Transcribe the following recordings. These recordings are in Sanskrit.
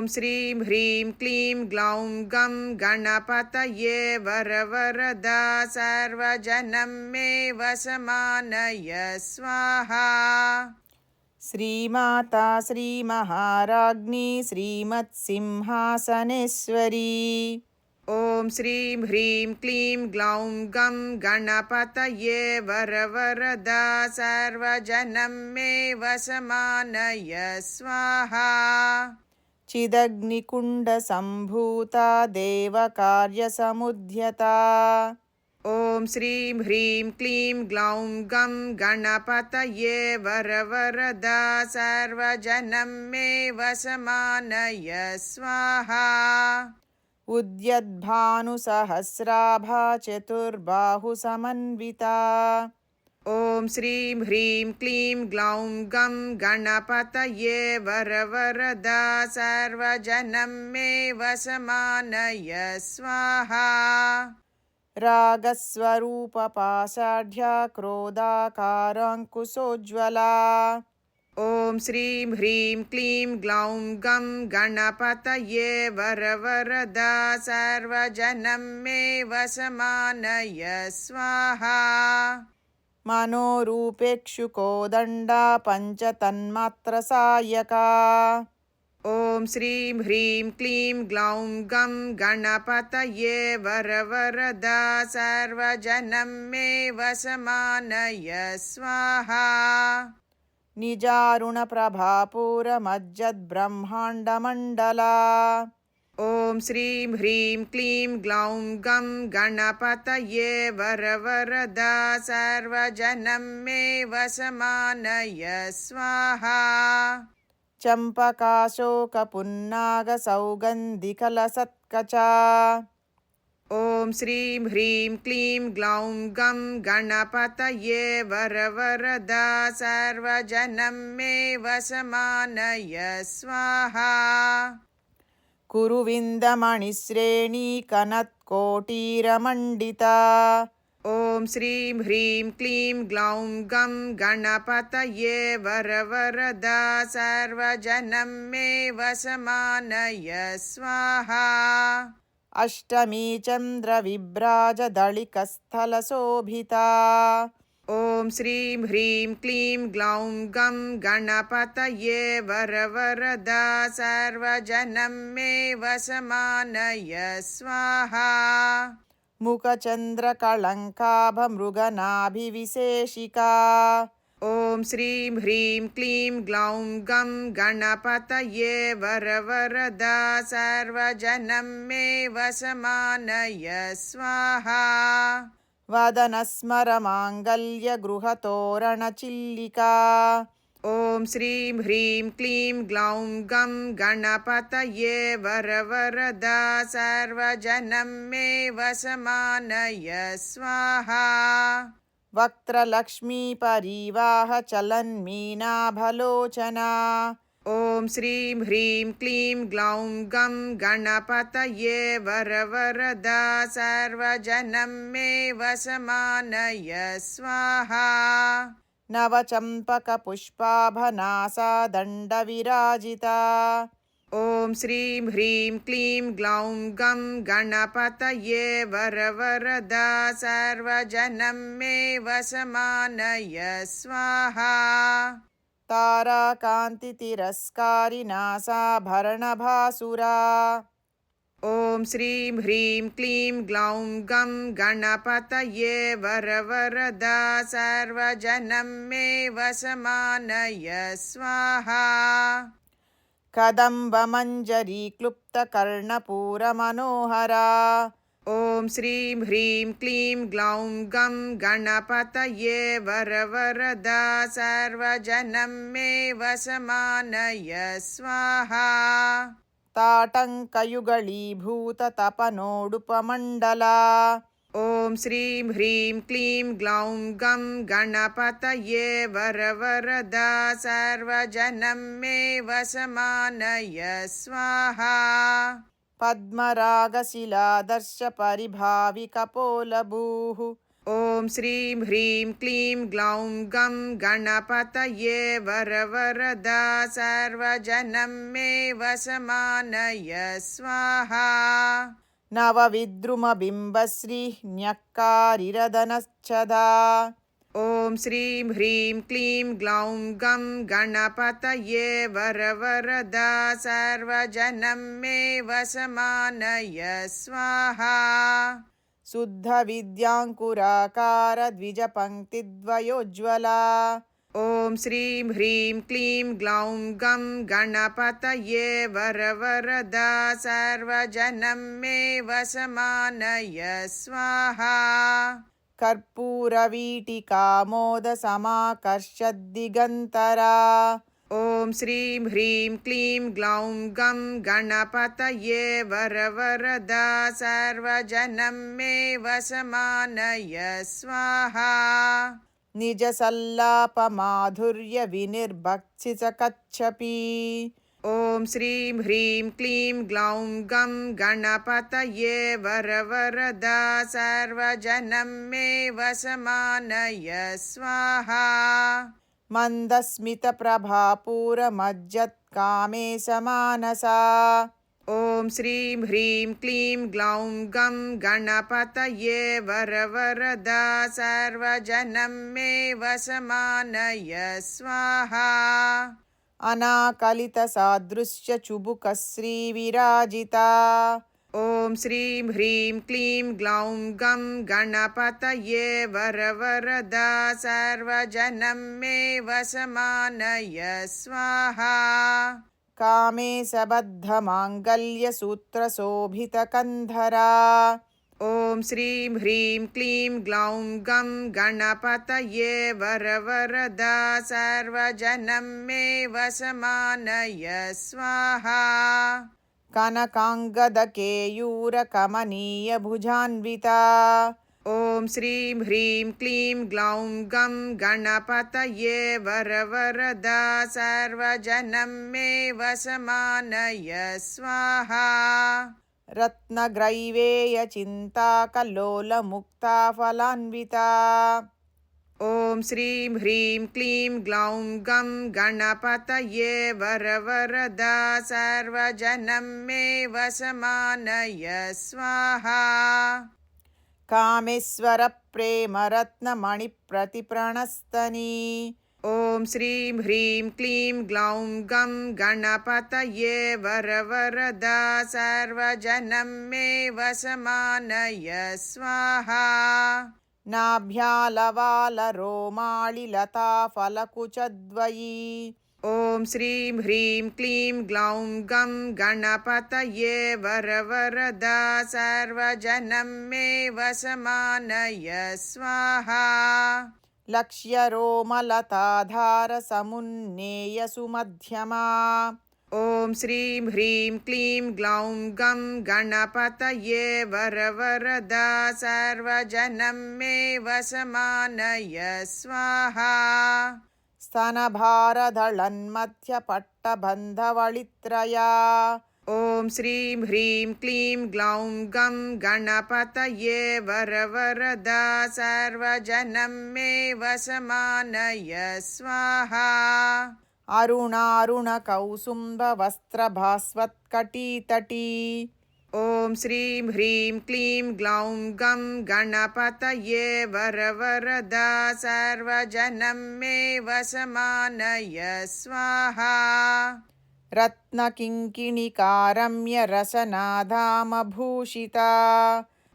ॐ श्रीं ह्रीं क्लीं ग्लौं गं गणपतये वरवरदा सर्वजनं मे वशमानय स्वाहा। श्रीमाता श्रीमहाराज्ञी श्रीमत्सिंहासनेश्वरी। ॐ श्रीं ह्रीं क्लीं ग्लौं गं गणपतये वरवरदा सर्वजनं मे वशमानय स्वाहा। चिदग्निकुण्डसम्भूता देवकार्यसमुद्यता। ॐ श्रीं ह्रीं क्लीं ग्लौं गं गणपतये वरवरदा सर्वजनं मे वशमानय स्वाहा। उद्यद्भानुसहस्राभा चतुर्बाहुसमन्विता। ॐ श्रीं ह्रीं क्लीं ग्लौं गं गणपतये वरवरदा सर्वजनं मे वशमानय स्वाहा। रागस्वरूपपाषाढ्या क्रोधाकाराङ्कुशोज्ज्वला। ॐ श्रीं ह्रीं क्लीं ग्लौं गं गणपतये वरवरदा सर्वजनं मे वशमानय स्वाहा। मनोरूपेक्षुकोदण्डा पञ्चतन्मात्रसायका। ॐ श्रीं ह्रीं क्लीं ग्लौं गं गणपतये वरवरदा सर्वजनं मे वशमानय स्वाहा। निजारुणप्रभापूरमज्जद्ब्रह्माण्डमण्डला। ॐ श्रीं ह्रीं क्लीं ग्लौं गं गणपतये वरवरदा सर्वजनं मे वशमानय स्वाहा। चम्पकाशोकपुन्नागसौगन्धिकलसत्कचा। ॐ श्रीं ह्रीं क्लीं ग्लौं गं गणपतये वरवरदा सर्वजनं मे वशमानय स्वाहा। कुरुविन्दमणिश्रेणीकनत्कोटीरमण्डिता। ॐ श्रीं ह्रीं क्लीं ग्लौं गं गणपतये वरवरदा सर्वजनं मे वशमानय स्वाहा। अष्टमी चन्द्रविभ्राजदळिकस्थलशोभिता। ॐ श्रीं ह्रीं क्लीं ग्लौं गं गणपतये वरवरदा सर्वजनं मे वशमानय स्वाहा। मुखचन्द्रकळङ्काभमृगनाभिविशेषिका। ॐ श्रीं ह्रीं क्लीं ग्लौं गं गणपतये वरवरदा सर्वजनं मे वशमानय स्वाहा। वदनस्मरमाङ्गल्यगृहतोरणचिल्लिका। ॐ श्रीं ह्रीं क्लीं ग्लौं गं गणपतये वरवरदा सर्वजनं मे वशमानय स्वाहा। वक्त्रलक्ष्मीपरीवाहचलन्मीनाभलोचना। ॐ श्रीं ह्रीं क्लीं ग्लौं गं गणपतये वरवरदा सर्वजनं मे वशमानय स्वाहा। नवचम्पकपुष्पाभनासा दण्डविराजिता। ॐ श्रीं ह्रीं क्लीं ग्लौं गं गणपतये वरवरदा सर्वजनं मे वशमानय स्वाहा। ताराकान्तितिरस्कारिनासाभरणभासुरा। ॐ श्रीं ह्रीं क्लीं ग्लौं गं गणपतये वरवरदा सर्वजनं मे वशमानय स्वाहा। कदम्बमञ्जरीक्लुप्तकर्णपूरमनोहरा। ॐ श्रीं ह्रीं क्लीं ग्लौं गं गणपतये वरवरदा सर्वजनं मे वशमानय स्वाहा। ताटङ्कयुगळीभूततपनोडुपमण्डला। ॐ श्रीं ह्रीं क्लीं ग्लौं गं गणपतये वरवरदा सर्वजनं मे वशमानय स्वाहा। पद्मरागशिलादर्शपरिभाविकपोलभूः। ॐ श्रीं ह्रीं क्लीं ग्लौं गं गणपतये वरवरदा सर्वजनं मे वशमानय स्वाहा। नवविद्रुमबिम्बश्रीः न्यक्कारिरदनश्चदा ॐ श्रीं ह्रीं क्लीं ग्लौं गं गणपतये वरवरदा सर्वजनं मे वशमानय स्वाहा। शुद्धविद्याङ्कुराकारद्विजपङ्क्तिद्वयोज्ज्वला ॐ श्रीं ह्रीं क्लीं ग्लौं गं गणपतये वरवरदा सर्वजनं मे वशमानय स्वाहा। कर्पूरवीटिकामोदसमाकर्षद्दिगन्तरा ॐ श्रीं ह्रीं क्लीं ग्लौं गं गणपतये वरवरदा सर्वजनं मे वशमानय स्वाहा। निजसल्लापमाधुर्यविनिर्भक्षितकच्छपी ॐ श्रीं ह्रीं क्लीं ग्लौं गं गणपतये वरवरदा सर्वजनं मे वशमानय स्वाहा। मन्दस्मितप्रभापूरमज्जत्कामेशमानसा ॐ श्रीं ह्रीं क्लीं ग्लौं गं गणपतये वरवरदा सर्वजनं मे वशमानय स्वाहा। अनाकलितसादृश्यचुबुकश्रीविराजिता ॐ श्रीं ह्रीं क्लीं ग्लौं गं गणपतये वरवरदा सर्वजनं मे वशमानय स्वाहा। कामेशबद्धमाङ्गल्यसूत्रशोभितकन्धरा ॐ श्रीं ह्रीं क्लीं ग्लौं गं गणपतये वरवरदा सर्वजनं मे वशमानय स्वाहा। कनकाङ्गदकेयूरकमनीयभुजान्विता ॐ श्रीं ह्रीं क्लीं ग्लौं गं गणपतये वरवरदा सर्वजनं मे वशमानय स्वाहा। रत्नग्रैवेयचिन्ताकल्लोलमुक्ताफलान्विता ॐ श्रीं ह्रीं क्लीं ग्लौं गं गणपतये वरवरदा सर्वजनं मे वशमानय स्वाहा। कामेश्वरप्रेमरत्नमणिप्रतिप्रणस्तनी ॐ श्रीं ह्रीं क्लीं ग्लौं गं गणपतये वरवरदा सर्वजनं मे वशमानय स्वाहा। नाभ्यालवालरोमाळिलताफलकुचद्वयी ॐ श्रीं ह्रीं क्लीं ग्लौं गं गणपतये वरवरदा सर्वजनं मे वशमानय स्वाहा। लक्ष्यरोमलताधारसमुन्नेयसुमध्यमा ॐ श्रीं ह्रीं क्लीं ग्लौं गं गणपतये वरवरदा सर्वजनं मे वशमानय स्वाहा। स्तनभारदळन्मध्यपट्टबन्धवळित्रया ॐ श्रीं ह्रीं क्लीं ग्लौं गं गणपतये वरवरदा सर्वजनं मे वशमानय स्वाहा। अरुणारुणकौसुम्भवस्त्रभास्वत्कटीतटी ॐ श्रीं ह्रीं क्लीं ग्लौं गं गणपतये वरवरदा सर्वजनं मे वशमानय स्वाहा। रत्नकिङ्किणिकारम्यरसनाधामभूषिता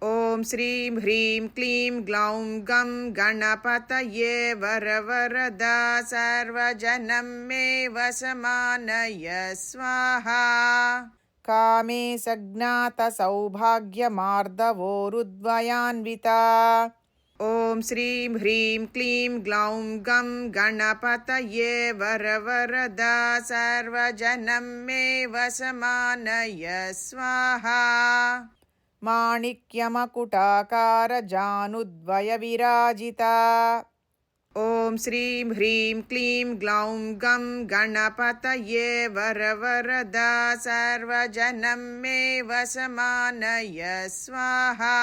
ॐ श्रीं ह्रीं क्लीं ग्लौं गं गणपतये वरवरदा सर्वजनं मे वशमानय स्वाहा। कामेशज्ञातसौभाग्यमार्दवोरुद्वयान्विता ॐ श्रीं ह्रीं क्लीं ग्लौं गं गणपतये वरवरदा सर्वजनं मे वशमानय स्वाहा। माणिक्यमकुटाकारजानुद्वयविराजिता ॐ श्रीं ह्रीं क्लीं ग्लौं गं गणपतये वरवरदा सर्वजनं मे वशमानय स्वाहा।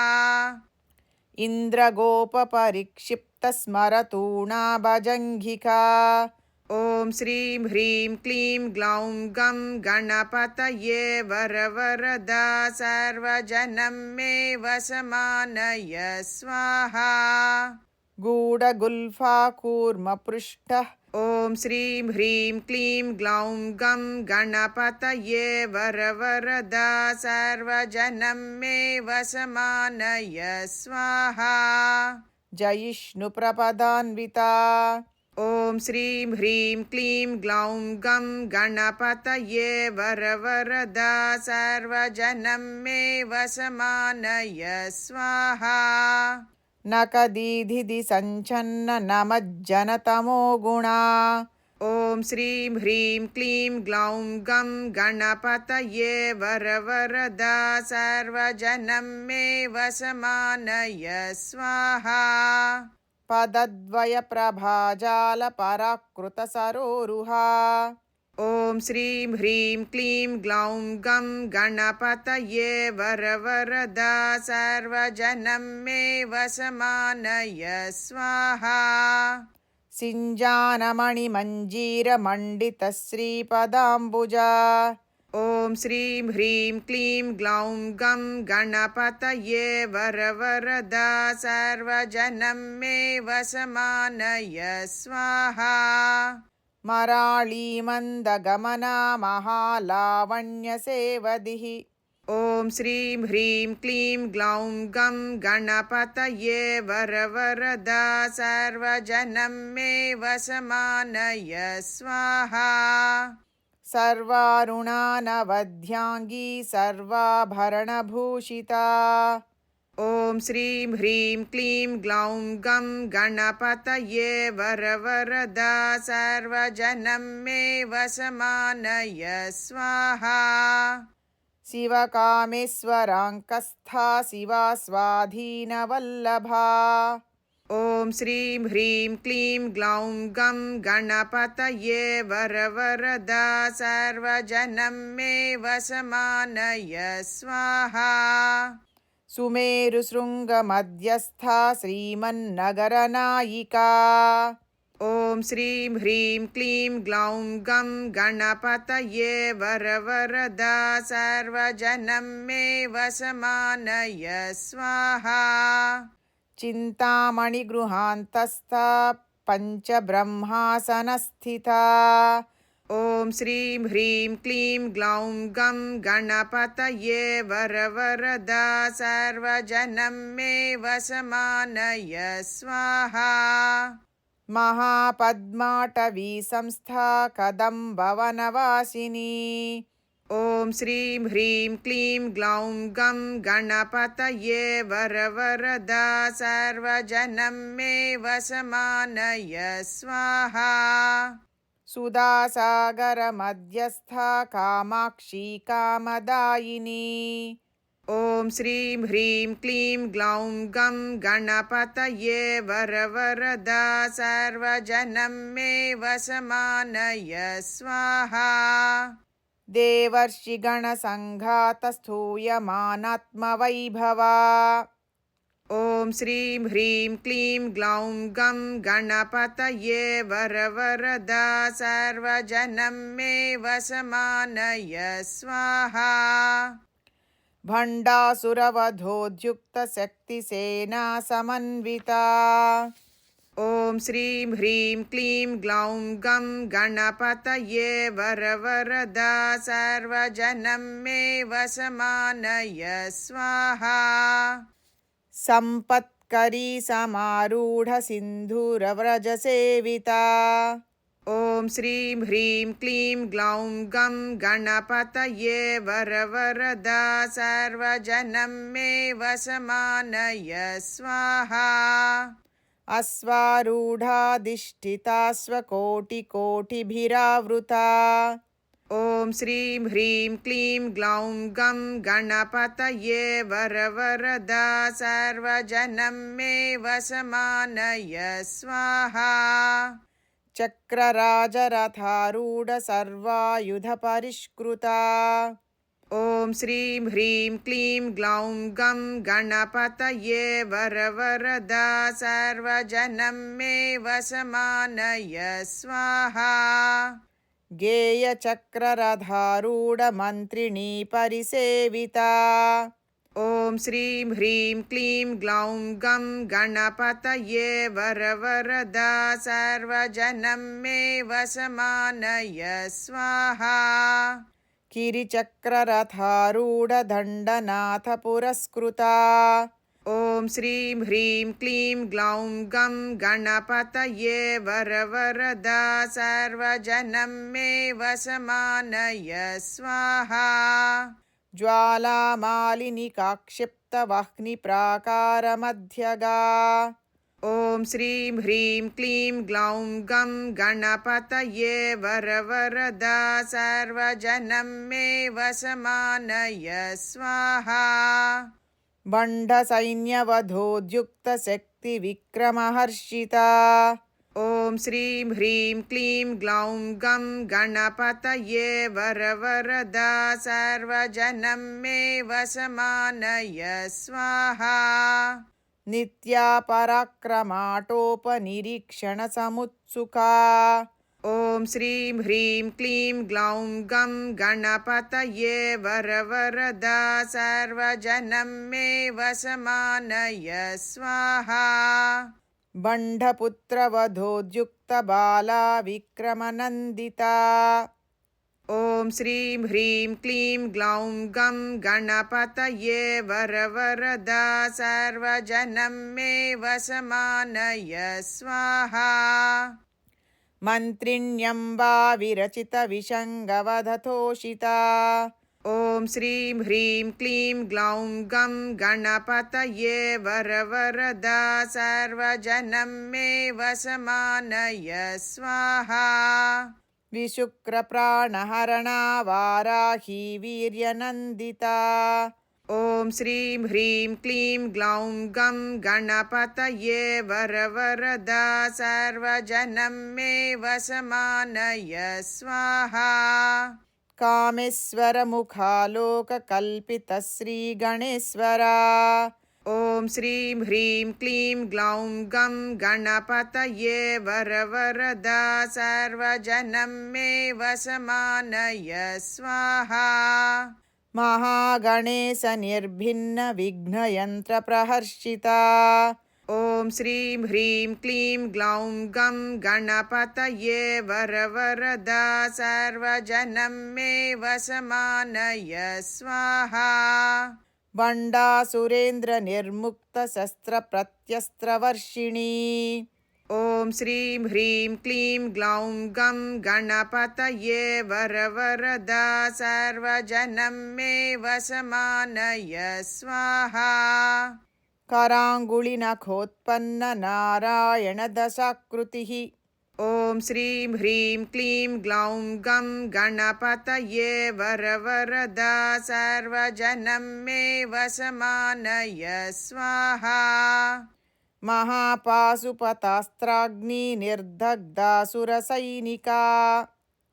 इन्द्रगोपपरिक्षिप्तस्मरतूणाभजङ्घिका ॐ श्रीं ह्रीं क्लीं ग्लौं गं गणपतये वरवरदा सर्वजनं मे वशमानय स्वाहा। गूढगुल्फाकूर्मपृष्ठः ॐ श्रीं ह्रीं क्लीं ग्लौं गं गणपतये वरवरदा सर्वजनं मे वशमानय स्वाहा। जयिष्णुप्रपदान्विता ॐ श्रीं ह्रीं क्लीं ग्लौं गं गणपतये वरवरदा सर्वजनं मे वशमानय स्वाहा। नकदीधिधि सञ्चन्न नमज्जनतमो गुणा ॐ श्रीं ह्रीं क्लीं ग्लौं गं गणपतये वरवरदा सर्वजनं मे वशमानय स्वाहा। पदद्वयप्रभाजालपराकृतसरोरुहा ॐ श्रीं ह्रीं क्लीं ग्लौं गं गणपतये वरवरदा सर्वजनं मे वशमानय स्वाहा। सिञ्जानमणिमञ्जीरमण्डितश्रीपदाम्बुजा ॐ श्रीं ह्रीं क्लीं ग्लौं गं गणपतये वरवरदा सर्वजनं मे वशमानय स्वाहा। मराळीमन्दगमना महालावण्यसेवदिः ॐ श्रीं ह्रीं क्लीं ग्लौं गं गणपतये वरवरदा सर्वजनं मे वशमानय स्वाहा। सर्वारुणानवध्याङ्गी सर्वाभरणभूषिता ॐ श्रीं ह्रीं क्लीं ग्लौं गं गणपतये वरवरदा सर्वजनं मे वशमानय स्वाहा। शिवकामेश्वराङ्कस्था शिवा स्वाधीनवल्लभा ॐ श्रीं ह्रीं क्लीं ग्लौं गं गणपतये वरवरदा सर्वजनं मे वशमानय स्वाहा। सुमेरुशृङ्गमध्यस्था श्रीमन्नगरनायिका ॐ श्रीं ह्रीं क्लीं ग्लौं गं गणपतये वरवरदा सर्वजनं मे वशमानय स्वाहा। चिन्तामणिगृहान्तस्था पञ्चब्रह्मासनस्थिता ॐ श्रीं ह्रीं क्लीं ग्लौं गं गणपतये वरवरदा सर्वजनं मे वशमानय स्वाहा। महापद्माटवी संस्था कदम्बवनवासिनी ॐ श्रीं ह्रीं क्लीं ग्लौं गं गणपतये वरवरदा सर्वजनं मे वशमानय स्वाहा। सुधासागरमध्यस्था कामाक्षी कामदायिनी ॐ श्रीं ह्रीं क्लीं ग्लौं गं गणपतये वरवरदा सर्वजनं मे वशमानय स्वाहा। देवर्षिगणसङ्घातस्थूयमानात्मवैभवा ॐ श्रीं ह्रीं क्लीं ग्लौं गं गणपतये वरवरदा सर्वजनं मे वशमानय स्वाहा। भण्डासुरवधोद्युक्तशक्तिसेना समन्विता ॐ श्रीं ह्रीं क्लीं ग्लौं गं गणपतये वरवरदा सर्वजनं मे वशमानय स्वाहा। सम्पत्करी समारूढसिन्धूरव्रजसेविता ॐ श्रीं ह्रीं क्लीं ग्लौं गं गणपतये वरवरदा सर्वजनं मे वशमानय स्वाहा। अश्वारूढाधिष्ठिता स्वकोटिकोटिभिरावृता ॐ श्रीं ह्रीं क्लीं ग्लौं गं गणपतये वरवरदा सर्वजनं मे वशमानय स्वाहा। चक्रराजरथारूढ सर्वायुधपरिष्कृता ॐ ॐ श्रीं ह्रीं क्लीं ग्लौं गं गणपतये वरवरदा सर्वजनं मे वशमानय स्वाहा। गेयचक्ररथारूढमन्त्रिणी परिसेविता ॐ श्रीं ह्रीं क्लीं ग्लौं गं गणपतये वरवरदा सर्वजनं मे वशमानय स्वाहा। किरिचक्ररथारूढदण्डनाथपुरस्कृता ॐ श्रीं ह्रीं क्लीं ग्लौं गं गणपतये वरवरदा सर्वजनं मे वशमानय स्वाहा। ज्वालामालिनिकाक्षिप्तवह्निप्राकारमध्यगा ॐ श्रीं ह्रीं क्लीं ग्लौं गं गणपतये वरवरदा सर्वजनं मे वशमानय स्वाहा। बण्ढसैन्यवधोद्युक्तशक्तिविक्रमहर्षिता ॐ श्रीं ह्रीं क्लीं ग्लौं गं गणपतये वरवरदा सर्वजनं मे वशमानय स्वाहा। नित्या पराक्रमाटोपनिरीक्षणसमुत्सुका ॐ श्रीं ह्रीं क्लीं ग्लौं गं गणपतये वरवरदा सर्वजनं मे वशमानय स्वाहा। बण्ढपुत्रवधोद्युक्तबाला विक्रमनन्दिता ॐ श्रीं ह्रीं क्लीं ग्लौं गं गणपतये वरवरदा सर्वजनं मे वशमानय स्वाहा। मन्त्रिण्यम्बा विरचितविशङ्गवधतोषिता ॐ श्रीं ह्रीं क्लीं ग्लौं गं गणपतये वरवरदा सर्वजनं मे वशमानय स्वाहा। विशुक्रप्राणहरणा वाराही वीर्यनन्दिता ॐ श्रीं ह्रीं क्लीं ग्लौं गं गणपतये वरवरदा सर्वजनं मे वशमानय स्वाहा। कामेश्वरमुखालोककल्पितश्रीगणेश्वरा ॐ श्रीं ह्रीं क्लीं ग्लौं गं गणपतये वरवरदा सर्वजनं मे वशमानय स्वाहा। महागणेशनिर्भिन्नविघ्नयन्त्रप्रहर्षिता ॐ श्रीं ह्रीं क्लीं ग्लौं गं गणपतये वरवरदा सर्वजनं मे वशमानय स्वाहा। बण्डासुरेन्द्रनिर्मुक्तशस्त्रप्रत्यस्त्रवर्षिणी ॐ श्रीं ह्रीं क्लीं ग्लौं गं गणपतये वरवरदा सर्वजनं मे वशमानय स्वाहा। कराङ्गुलिनखोत्पन्ननारायणदशाकृतिः ॐ श्रीं ह्रीं क्लीं ग्लौं गं गणपतये वरवरदा सर्वजनं मे वशमानय स्वाहा। महापाशुपतास्त्राग्निनिर्दग्धासुरसैनिका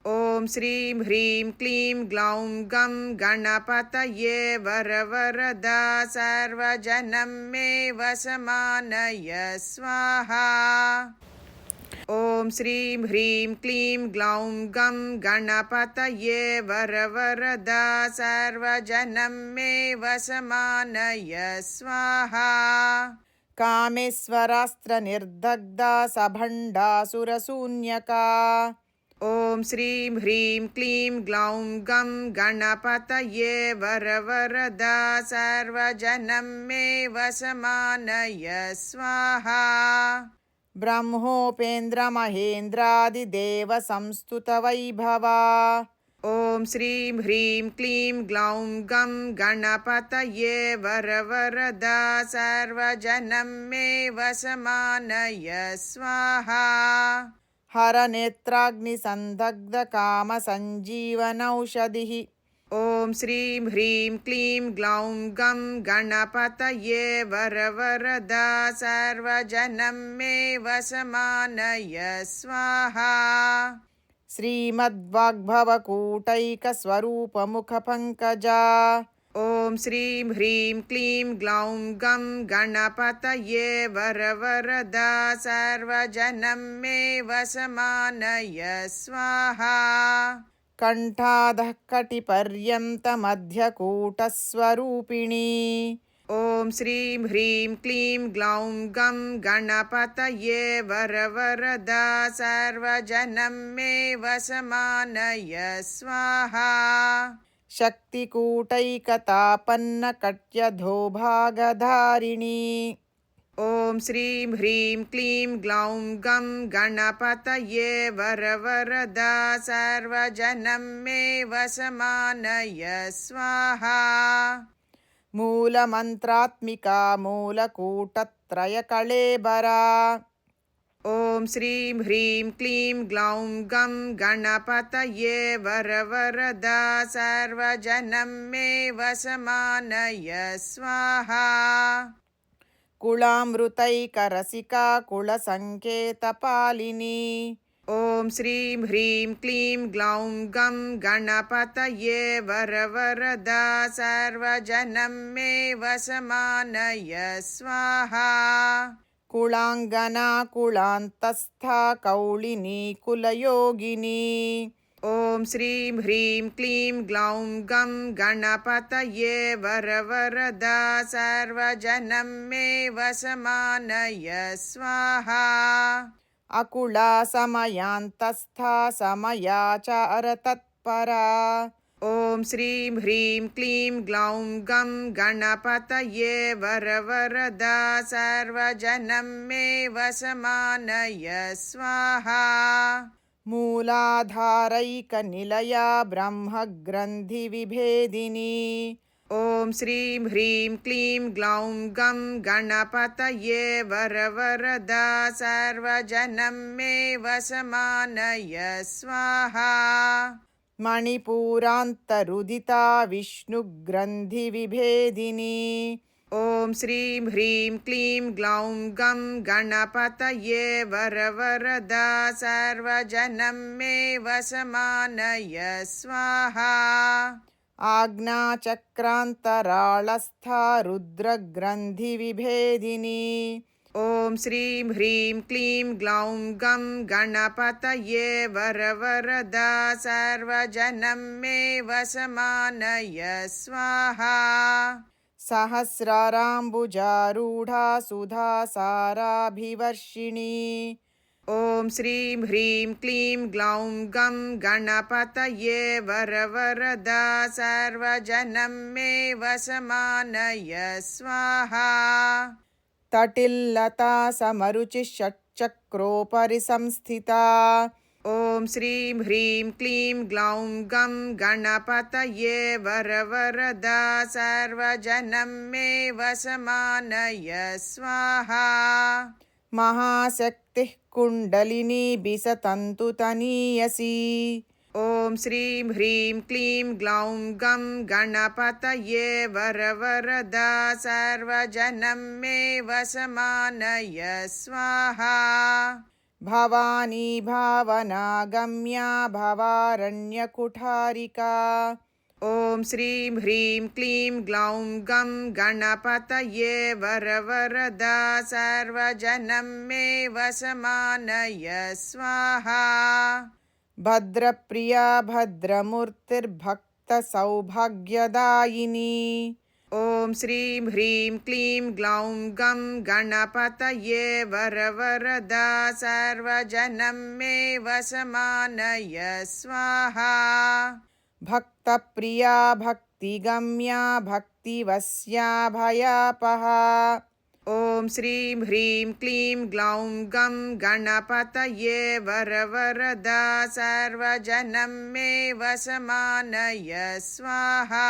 ॐ श्रीं ह्रीं क्लीं ग्लौं गं गणपतये वरवरदा सर्वजनं मे वशमानय स्वाहा। ॐ श्रीं ह्रीं क्लीं ग्लौं गं गणपतये वरवरदा सर्वजनं मे वशमानय स्वाहा। कामेश्वरास्त्रनिर्दग्धा सभण्डासुरशून्यका ॐ श्रीं ह्रीं क्लीं ग्लौं गं गणपतये वरवरदा सर्वजनं मे वशमानय स्वाहा। ब्रह्मोपेन्द्रमहेन्द्रादिदेवसंस्तुतवैभवा ॐ श्रीं ह्रीं क्लीं ग्लौं गं गणपतये वरवरदा सर्वजनं मे वशमानय स्वाहा। हरनेत्राग्निसन्दग्धकामसञ्जीवनौषधिः ॐ श्रीं ह्रीं क्लीं ग्लौं गं गणपतये वरवरदा सर्वजनं मे वशमानय स्वाहा। श्रीमद्वाग्भवकूटैकस्वरूपमुखपङ्कजा ॐ श्रीं ह्रीं क्लीं ग्लौं गं गणपतये वरवरदा सर्वजनं मे वशमानय स्वाहा कण्ठाधः कटिपर्यन्तमध्यकूटस्वरूपिणी ॐ श्रीं ह्रीं क्लीं ग्लौं गं गणपतये वरवरदा सर्वजनं मे वशमानय स्वाहा शक्तिकूटैकतापन्नकट्यधोभागधारिणी ॐ श्रीं ह्रीं क्लीं ग्लौं गं गणपतये वरवरदा सर्वजनं मे वशमानय स्वाहा मूलमन्त्रात्मिका मूलकूटत्रयकळेबरा ॐ श्रीं ह्रीं क्लीं ग्लौं गं गणपतये वरवरदा सर्वजनं मे वशमानय स्वाहा कुलामृतैकरसिका कुलसङ्केतपालिनी ॐ श्रीं ह्रीं क्लीं ग्लौं गं गणपतये वरवरदा सर्वजनं मे वशमानय स्वाहा कुलाङ्गना कुलान्तस्था कौलिनी कुलयोगिनी ॐ श्रीं ह्रीं क्लीं ग्लौं गं गणपतये वरवरदा सर्वजनं मे वशमानय स्वाहा अकुला समयान्तस्था समयाचारतत्परा ॐ श्रीं ह्रीं क्लीं ग्लौं गं गणपतये वरवरदा सर्वजनं मे वशमानय स्वाहा मूलाधारैकनिलया ब्रह्मग्रन्थिविभेदिनी ॐ श्रीं ह्रीं क्लीं ग्लौं गं गणपतये वरवरदा सर्वजनं मे वशमानय स्वाहा मणिपूरान्तरुदिता विष्णुग्रन्थिविभेदिनी ॐ श्रीं ह्रीं क्लीं ग्लौं गं गणपतये वरवरदा सर्वजनं मे वशमानय स्वाहा आज्ञाचक्रान्तराळस्था रुद्रग्रन्थिविभेदिनी ॐ श्रीं ह्रीं क्लीं ग्लौं गं गणपतये वरवरदा सर्वजनं मे वशमानय स्वाहा सहस्राराम्बुजारूढा सुधासाराभिवर्षिणी ॐ श्रीं ह्रीं क्लीं ग्लौं गं गणपतये वरवरदा सर्वजनं मे वशमानय स्वाहा तटिल्लता समरुचिः षट्चक्रोपरि संस्थिता ॐ श्रीं ह्रीं क्लीं ग्लौं गं गणपतये वरवरदा सर्वजनं मे वशमानय स्वाहा महाशक्तिः कुण्डलिनी बिसतन्तुतनीयसी ॐ श्रीं ह्रीं क्लीं ग्लौं गं गणपतये वरवरदा सर्वजनं मे वशमानय स्वाहा भवानी भावनागम्या भवारण्यकुठारिका ॐ श्रीं ह्रीं क्लीं ग्लौं गं गणपतये वरवरदा सर्वजनं मे वशमानय स्वाहा भद्रप्रिया भद्रमूर्तिर्भक्तसौभाग्यदायिनी ॐ श्रीं ह्रीं क्लीं ग्लौं गं गणपतये वरवरदा सर्वजनं मे वशमानय स्वाहा भक्तप्रिया भक्तिगम्या भक्तिवश्या भयापहा ॐ श्रीं ह्रीं क्लीं ग्लौं गं गणपतये वरवरदा सर्वजनं मे वशमानय स्वाहा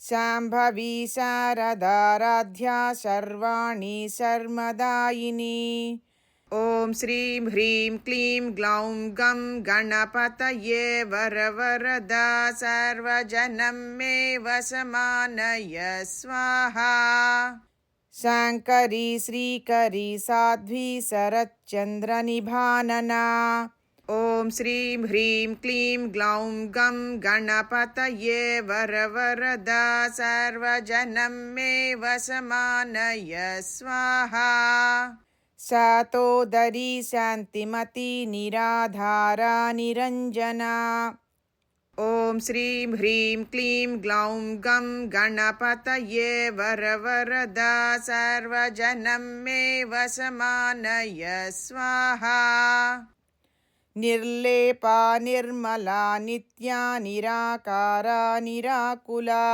शाम्भवी शारदाराध्या सर्वाणि शर्मदायिनी ॐ श्रीं ह्रीं क्लीं ग्लौं गं गणपतये वरवरदा सर्वजनं मे वशमानय स्वाहा शाङ्करी श्रीकरी साध्वी शरच्चन्द्रनिभानना ॐ श्रीं ह्रीं क्लीं ग्लौं गं गणपतये वरवरदा सर्वजनं मे वशमानय स्वाहा। शातोदरी शान्तिमती निराधारा निरञ्जना। ॐ श्रीं ह्रीं क्लीं ग्लौं गं गणपतये वरवरदा सर्वजनं मे वशमानय स्वाहा। निर्लेपा निर्मला नित्या निराकारा निराकुला।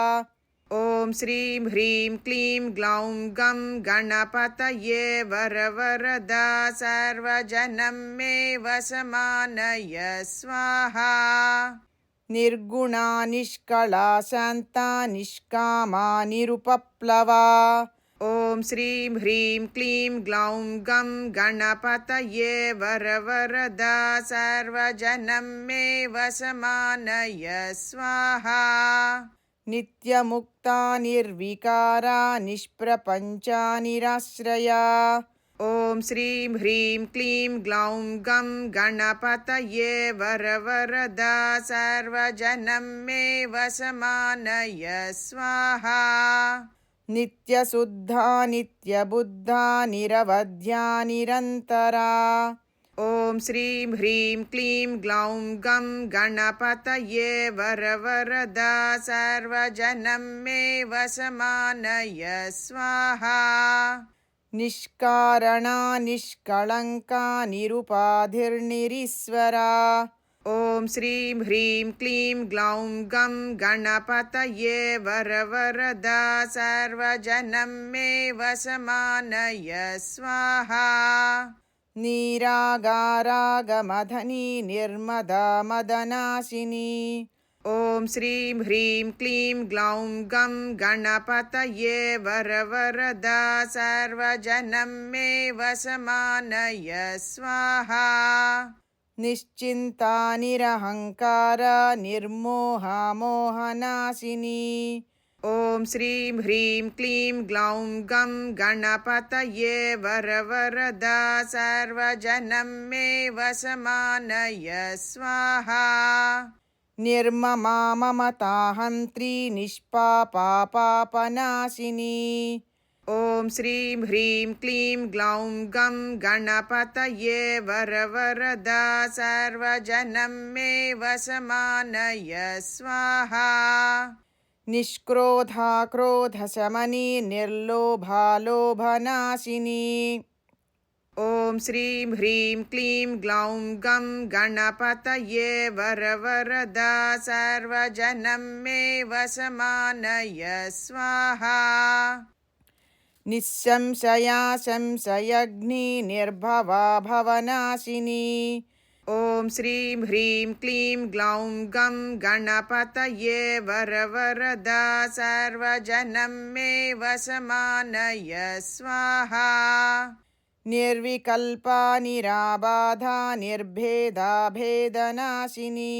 ॐ श्रीं ह्रीं क्लीं ग्लौं गं गणपतये वरवरदा सर्वजनं मे वशमानय स्वाहा। निर्गुणा निष्कला शान्ता निष्कामा निरुपप्लवा। ॐ श्रीं ह्रीं क्लीं ग्लौं गं गणपतये वरवरदा सर्वजनं मे वशमानय स्वाहा। नित्यमुक्ता निर्विकारा निष्प्रपञ्चा निराश्रया। ॐ श्रीं ह्रीं क्लीं ग्लौं गं गणपतये वरवरदा सर्वजनं मे वशमानय स्वाहा। नित्यशुद्धा नित्यबुद्धा निरवध्या निरन्तरा। ॐ श्रीं ह्रीं क्लीं ग्लौं गं गणपतये वरवरदा सर्वजनं मे वशमानय स्वाहा। निष्कारणा निष्कळङ्का निरुपाधिर्निरीश्वरा। ॐ श्रीं ह्रीं क्लीं ग्लौं गं गणपतये वरवरदा सर्वजनं मे वशमानय स्वाहा। निरागारागमधनी निर्मदा मदनाशिनी। ॐ श्रीं ह्रीं क्लीं ग्लौं गं गणपतये वरवरदा सर्वजनं मे वशमानय स्वाहा। निश्चिन्ता निरहङ्कारा निर्मोहा मोहनाशिनी। ॐ श्रीं ह्रीं क्लीं ग्लौं गं गणपतये वरवरदा सर्वजनं मे वशमानय स्वाहा। निर्ममा ममताहन्त्री निष्पापा पापनाशिनी। ॐ श्रीं ह्रीं क्लीं ग्लौं गं गणपतये वरवरदा सर्वजनं मे वशमानय स्वाहा। निष्क्रोधा क्रोधशमनी निर्लोभा लोभनाशिनी। ॐ श्रीं ह्रीं क्लीं ग्लौं गं गणपतये वरवरदा सर्वजनं मे वशमानय स्वाहा। निःशंशया संशयग्नि निर्भवा भवनाशिनी। ॐ श्रीं ह्रीं क्लीं ग्लौं गं गणपतये वरवरदा सर्वजनं मे वशमानय स्वाहा। निर्विकल्पा निराबाधा निर्भेदा भेदनाशिनी।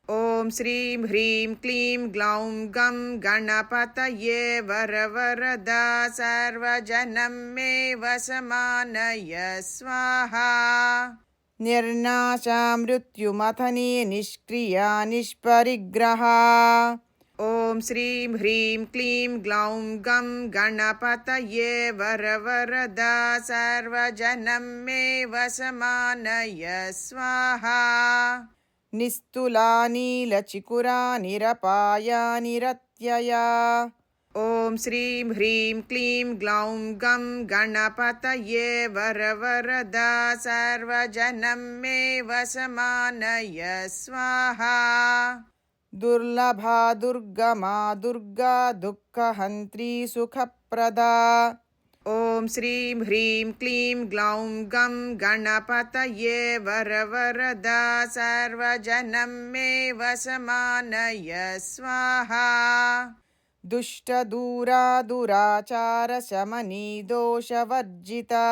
ॐ श्रीं ह्रीं क्लीं ग्लौं गं गणपतये वरवरदा सर्वजनं मे वशमानय स्वाहा। निर्नाशा मृत्युमथनी निष्क्रिया निष्परिग्रहा। ॐ श्रीं ह्रीं क्लीं ग्लौं गं गणपतये वरवरदा सर्वजनं मे वशमानय स्वाहा। निस्तुला नीलचिकुरा निरपाया निरत्यया। ॐ श्रीं ह्रीं क्लीं ग्लौं गं गणपतये वरवरदा सर्वजनं मे वशमानय स्वाहा। दुर्लभा दुर्गमा दुर्गा दुःखहन्त्री सुखप्रदा। ॐ श्रीं ह्रीं क्लीं ग्लौं गं गणपतये वरवरदा सर्वजनं मे वशमानय स्वाहा। दुष्टदूरा दुराचारशमनी दोषवर्जिता।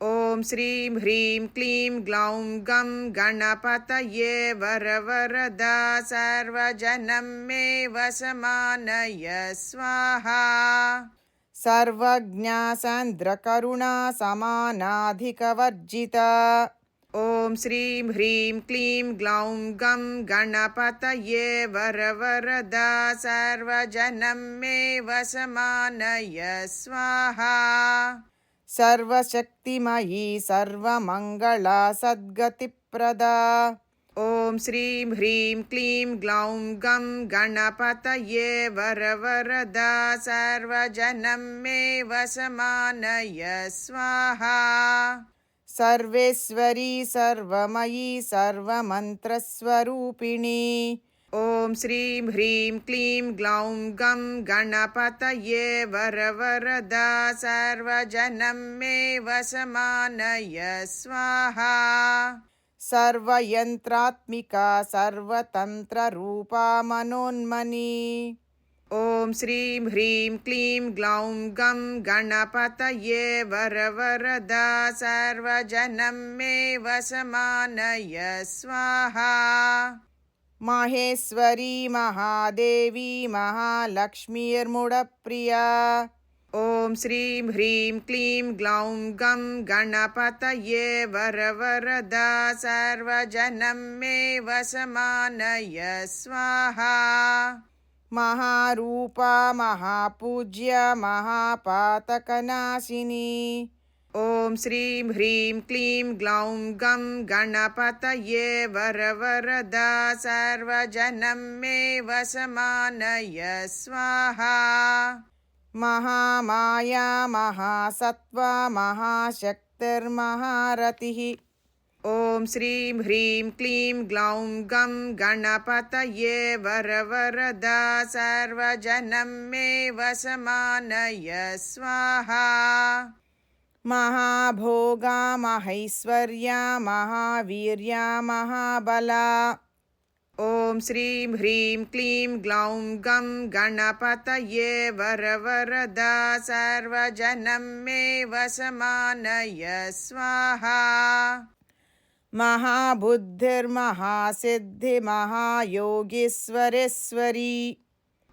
ॐ श्रीं ह्रीं क्लीं ग्लौं गं गणपतये वरवरदा सर्वजनं मे वशमानय स्वाहा। सर्वज्ञा सान्द्रकरुणा समानाधिकवर्जिता। ॐ श्रीं ह्रीं क्लीं ग्लौं गं गणपतये वरवरदा सर्वजनं मे वशमानय स्वाहा। सर्वशक्तिमयी सर्वमङ्गला सद्गतिप्रदा ॐ श्रीं ह्रीं क्लीं ग्लौं गं गणपतये वरवरदा सर्वजनं मे वशमानय स्वाहा। सर्वेश्वरी सर्वमयी सर्वमन्त्रस्वरूपिणी ॐ श्रीं ह्रीं क्लीं ग्लौं गं गणपतये वरवरदा सर्वजनं मे वशमानय स्वाहा। सर्वयन्त्रात्मिका सर्वतन्त्ररूपा मनोन्मनी ॐ श्रीं ह्रीं क्लीं ग्लौं गं गणपतये वरवरदा सर्वजनं मे वशमानय स्वाहा। माहेश्वरी महादेवी महालक्ष्मीर्मुडप्रिया ॐ श्रीं ह्रीं क्लीं ग्लौं गं गणपतये वरवरदा सर्वजनं मे वशमानय स्वाहा। महारूपा महापूज्या महापातकनाशिनी ॐ श्रीं ह्रीं क्लीं ग्लौं गं गणपतये वरवरदा सर्वजनं मे वशमानय स्वाहा। महामाया महासत्त्वा महाशक्तिर्महारथिः ॐ श्रीं ह्रीं क्लीं ग्लौं गं गणपतये वरवरदा सर्वजनं मे वशमानय स्वाहा। महाभोगा महैश्वर्या महावीर्या महाबला ॐ श्रीं ह्रीं क्लीं ग्लौं गं गणपतये वरवरदा सर्वजनं मे वशमानय स्वाहा। महाबुद्धिर्महासिद्धिमहायोगीश्वरेश्वरी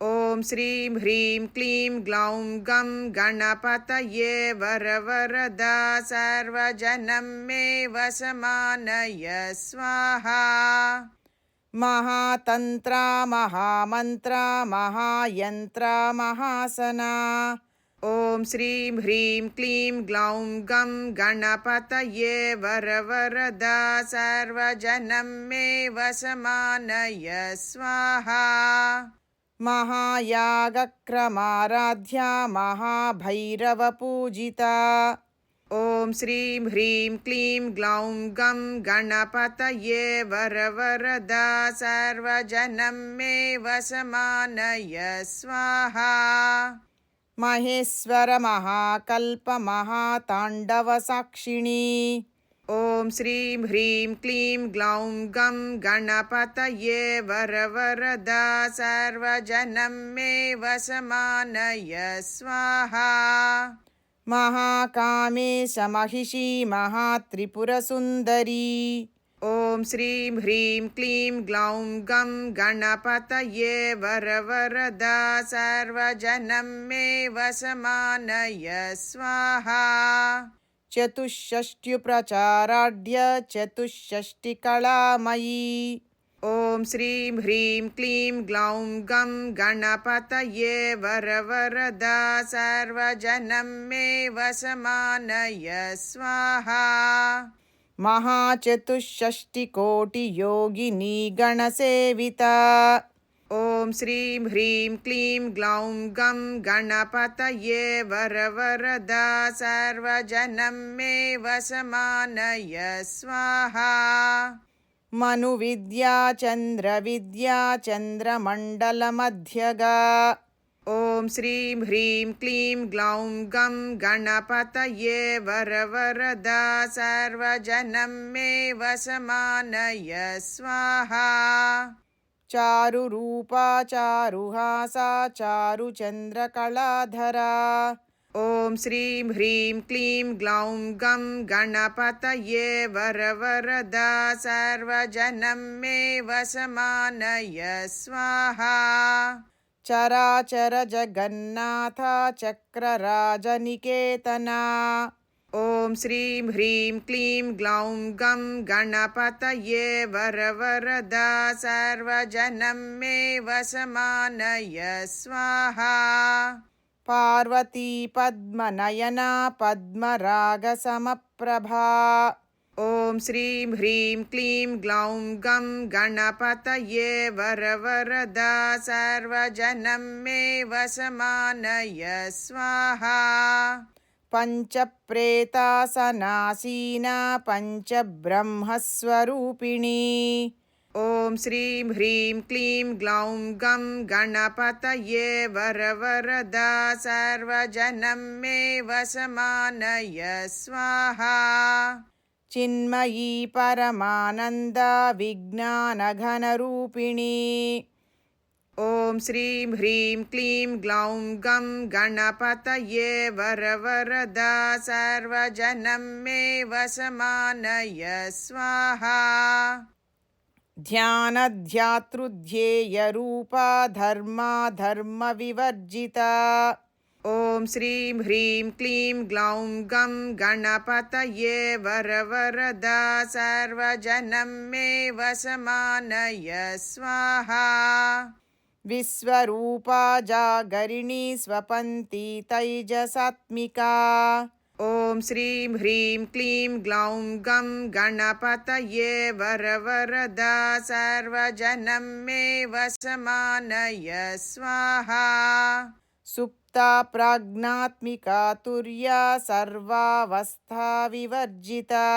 ॐ श्रीं ह्रीं क्लीं ग्लौं गं गणपतये वरवरदा सर्वजनं मे वशमानय स्वाहा। महातन्त्रा महामन्त्रा महायन्त्रा महासना ॐ श्रीं ह्रीं क्लीं ग्लौं गं गणपतये वरवरदा सर्वजनं मे वशमानय स्वाहा। महायागक्रमाराध्या महाभैरवपूजिता ॐ श्रीं ह्रीं क्लीं ग्लौं गं गणपतये वरवरदा सर्वजनं मे वशमानय स्वाहा। महेश्वर महाकल्प महाताण्डवसाक्षिणी ॐ श्रीं ह्रीं क्लीं ग्लौं गं गणपतये वरवरदा सर्वजनं मे वशमानय स्वाहा। महाकामेश महिषी महात्रिपुरसुन्दरी ॐ श्रीं ह्रीं क्लीं ग्लौं गं गणपतये वरवरदा सर्वजनं मे वशमानय स्वाहा। चतुष्षष्ट्युप्रचाराढ्य चतुष्षष्टिकलामयी ॐ श्रीं ह्रीं क्लीं ग्लौं गं गणपतये वरवरदा सर्वजनं मे वशमानय स्वाहा। महाचतुष्षष्टिकोटियोगिनी गणसेविता ॐ श्रीं ह्रीं क्लीं ग्लौं गं गणपतये वरवरदा सर्वजनं मे वशमानय स्वाहा। मनुविद्या चन्द्रविद्या चन्द्रमण्डलमध्यगा ॐ श्रीं ह्रीं क्लीं ग्लौं गं गणपतये वरवरदा सर्वजनं मे वशमानय स्वाहा। चारुरूपा चारुहासा चारुचन्द्रकलाधरा ॐ श्रीं ह्रीं क्लीं ग्लौं गं गणपतये वरवरदा सर्वजनं मे वशमानय स्वाहा। चराचर जगन्नाथ चक्रराजनिकेतना ॐ श्रीं ह्रीं क्लीं ग्लौं गं गणपतये वरवरदा सर्वजनं मे वशमानय स्वाहा। पार्वती पद्मनयना पद्मरागसमप्रभा। ॐ श्रीं ह्रीं क्लीं ग्लौं गं गणपतये वरवरदा सर्वजनं मे वशमानय स्वाहा। पञ्चप्रेतासनासीना पञ्चब्रह्मस्वरूपिणी। ॐ श्रीं ह्रीं क्लीं ग्लौं गं गणपतये वरवरदा सर्वजनं मे वशमानय स्वाहा। चिन्मयी परमानन्दा विज्ञानघनरूपिणी। ॐ श्रीं ह्रीं क्लीं ग्लौं गं गणपतये वरवरदा सर्वजनं मे वशमानय स्वाहा। ध्यानध्यातृध्येयरूपा धर्माधर्मविवर्जिता। ॐ श्रीं ह्रीं क्लीं ग्लौं गं गणपतये वरवरदा सर्वजनं मे वशमानय स्वाहा। विश्वरूपा जागरिणी स्वपन्ती तैजसात्मिका। ॐ श्रीं ह्रीं क्लीं ग्लौं गं गणपतये वरवरदा सर्वजनं मे वशमानय स्वाहा। सुप्ता प्राज्ञात्मिका तुर्या सर्वावस्था विवर्जिता।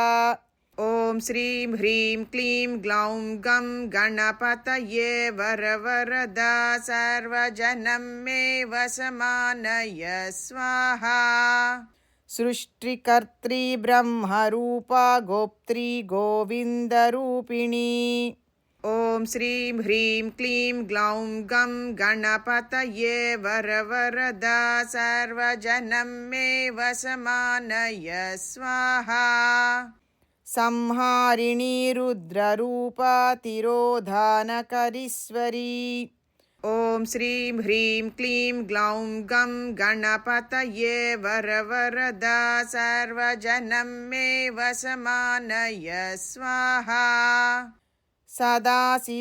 ॐ श्रीं ह्रीं क्लीं ग्लौं गं गणपतये वरवरदा सर्वजनं मे वशमानय स्वाहा। सृष्टिकर्त्री ब्रह्मरूपा गोप्त्री गोविन्दरूपिणी। ॐ श्रीं ह्रीं क्लीं ग्लौं गं गणपतये वरवरदा सर्वजनं मे वशमानय स्वाहा। संहारिणी रुद्ररूपा तिरोधानकरीश्वरी। ॐ श्रीं ह्रीं क्लीं ग्लौं गं गणपतये वरवरदा सर्वजनं मे वशमानय स्वाहा। सदाशिवानुग्रहदा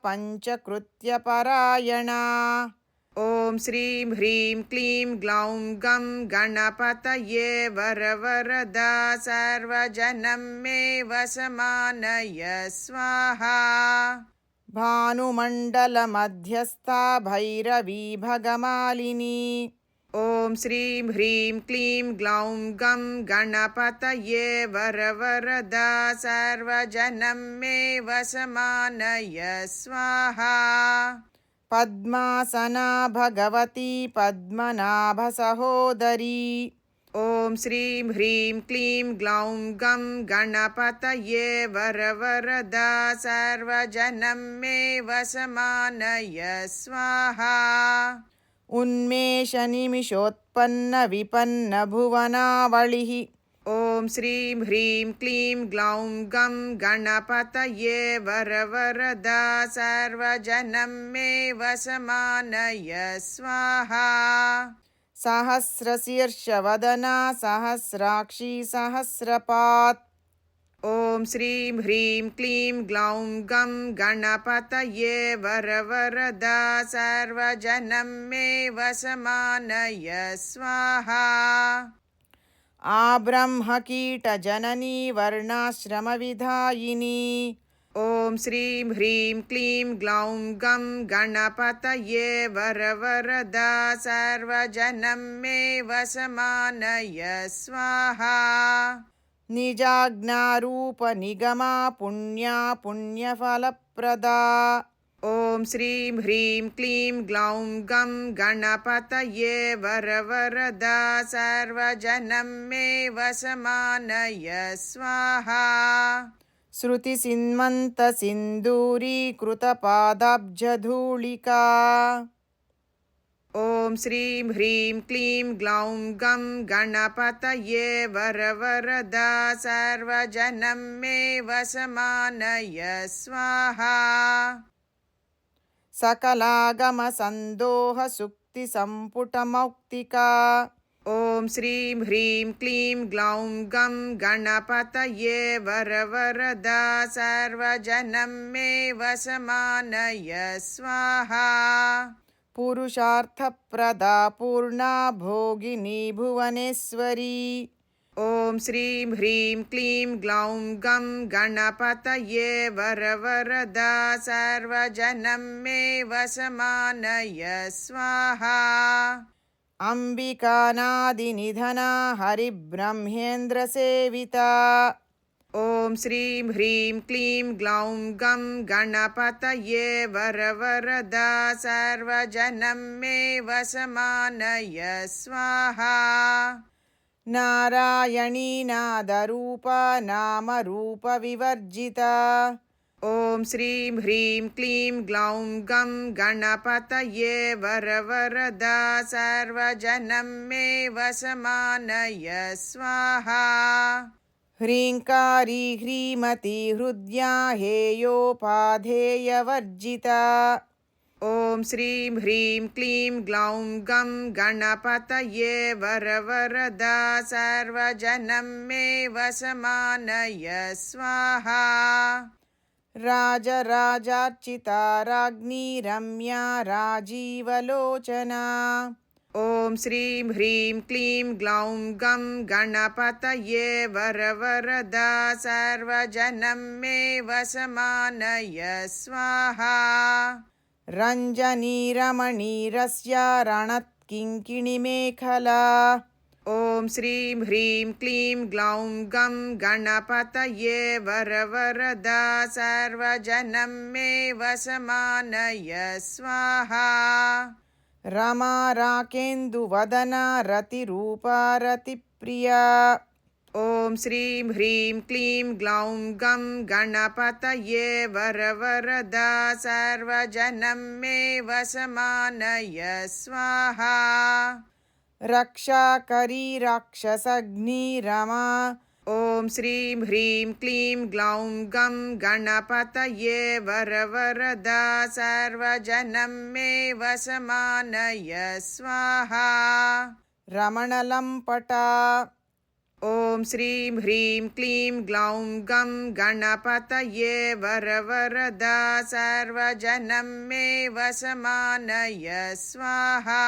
पञ्चकृत्यपरायणा। ॐ श्रीं ह्रीं क्लीं ग्लौं गं गणपतये वरवरदा सर्वजनं मे वशमानय स्वाहा। भानुमण्डलमध्यस्था भैरवी भगमालिनी। ॐ श्रीं ह्रीं क्लीं ग्लौं गं गणपतये वरवरदा सर्वजनं मे वशमानय स्वाहा। पद्मासना भगवती पद्मनाभसहोदरी। ॐ श्रीं ह्रीं क्लीं ग्लौं गं गणपतये वरवरदा सर्वजनं मे वशमानय स्वाहा। उन्मेषनिमिषोत्पन्नविपन्नभुवनावलिः। ॐ श्रीं ह्रीं क्लीं ग्लौं गं गणपतये वरवरदा सर्वजनं मे वशमानय स्वाहा। सहस्रशीर्षवदना सहस्राक्षी सहस्रपात्। ॐ श्रीं ह्रीं क्लीं ग्लौं गं गणपतये वरवरदा सर्वजनं मे वशमानय स्वाहा। आब्रह्मकीटजननी वर्णाश्रमविधायिनी। ॐ श्रीं ह्रीं क्लीं ग्लौं गं गणपतये वरवरदा सर्वजनं मे वशमानय स्वाहा। निजाज्ञारूपनिगमा पुण्या पुण्यफलप्रदा। ॐ श्रीं ह्रीं क्लीं ग्लौं गं गणपतये वरवरदा सर्वजनं मे वशमानय स्वाहा। श्रुतिसिन्मन्तसिन्दूरीकृतपादाब्जधूलिका। ॐ श्रीं ह्रीं क्लीं ग्लौं गं गणपतये वरवरदा सर्वजनं मे वशमानय स्वाहा। सकलागमसन्दोहसुक्तिसम्पुटमौक्तिका। ॐ श्रीं ह्रीं क्लीं ग्लौं गं गणपतये वरवरदा सर्वजनं मे वशमानय स्वाहा। पुरुषार्थप्रदा पूर्णा भोगिनी भुवनेश्वरी। ॐ श्रीं ह्रीं क्लीं ग्लौं गं गणपतये वरवरदा सर्वजनं मे वशमानय स्वाहा। अंबिकानादिनिधना हरिब्रह्मेन्द्रसेविता। ॐ श्रीं ह्रीं क्लीं ग्लौं गं गणपतये वरवरदा सर्वजनं मे वशमानय स्वाहा। नारायणी नादरूपा नामरूपविवर्जिता। ॐ श्रीं ह्रीं क्लीं ग्लौं गं गणपतये वरवरदा सर्वजनं मे वशमानय स्वाहा। ह्रीङ्कारी ह्रीमती हृद्या हेयोपाधेयवर्जिता। ॐ श्रीं ह्रीं क्लीं ग्लौं गं गणपतये वरवरदा सर्वजनं मे वशमानय स्वाहा। राजराजार्चिता राज्ञी रम्या राजीवलोचना। ॐ श्रीं ह्रीं क्लीं ग्लौं गं गणपतये वरवरदा सर्वजनं मे वशमानय स्वाहा। रञ्जनी रमणी रस्या रणत्किङ्किणिमेखला। ॐ श्रीं ह्रीं क्लीं ग्लौं गं गणपतये वरवरदा सर्वजनं मे वशमानय स्वाहा। रमा राकेन्दुवदना रतिरूपा रतिप्रिया। ॐ श्रीं ह्रीं क्लीं ग्लौं गं गणपतये वरवरदा सर्वजनं मे वशमानय स्वाहा। रक्षाकरी राक्षसग्नी रमा। ॐ श्रीं ह्रीं क्लीं ग्लौं गं गणपतये वरवरदा सर्वजनं मे वशमानय स्वाहा। रमणलम्पटा। ॐ श्रीं ह्रीं क्लीं ग्लौं गं गणपतये वरवरदा सर्वजनं मे वशमानय स्वाहा।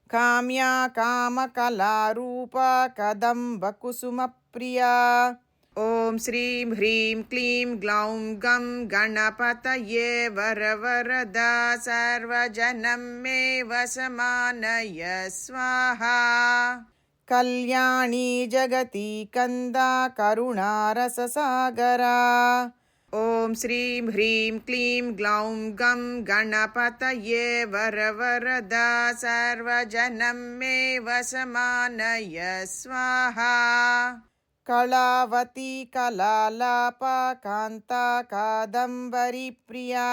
काम्या कामकलारूपा कदम्बकुसुमप्रिया। ॐ श्रीं ह्रीं क्लीं ग्लौं गं गणपतये वरवरदा सर्वजनं मे वशमानय स्वाहा। कल्याणी जगती कन्दा करुणारससागरा। ॐ श्रीं ह्रीं क्लीं ग्लौं गं गणपतये वरवरदा सर्वजनं मे वशमानय स्वाहा। कलावती कलालापा कान्ता कादम्बरी प्रिया।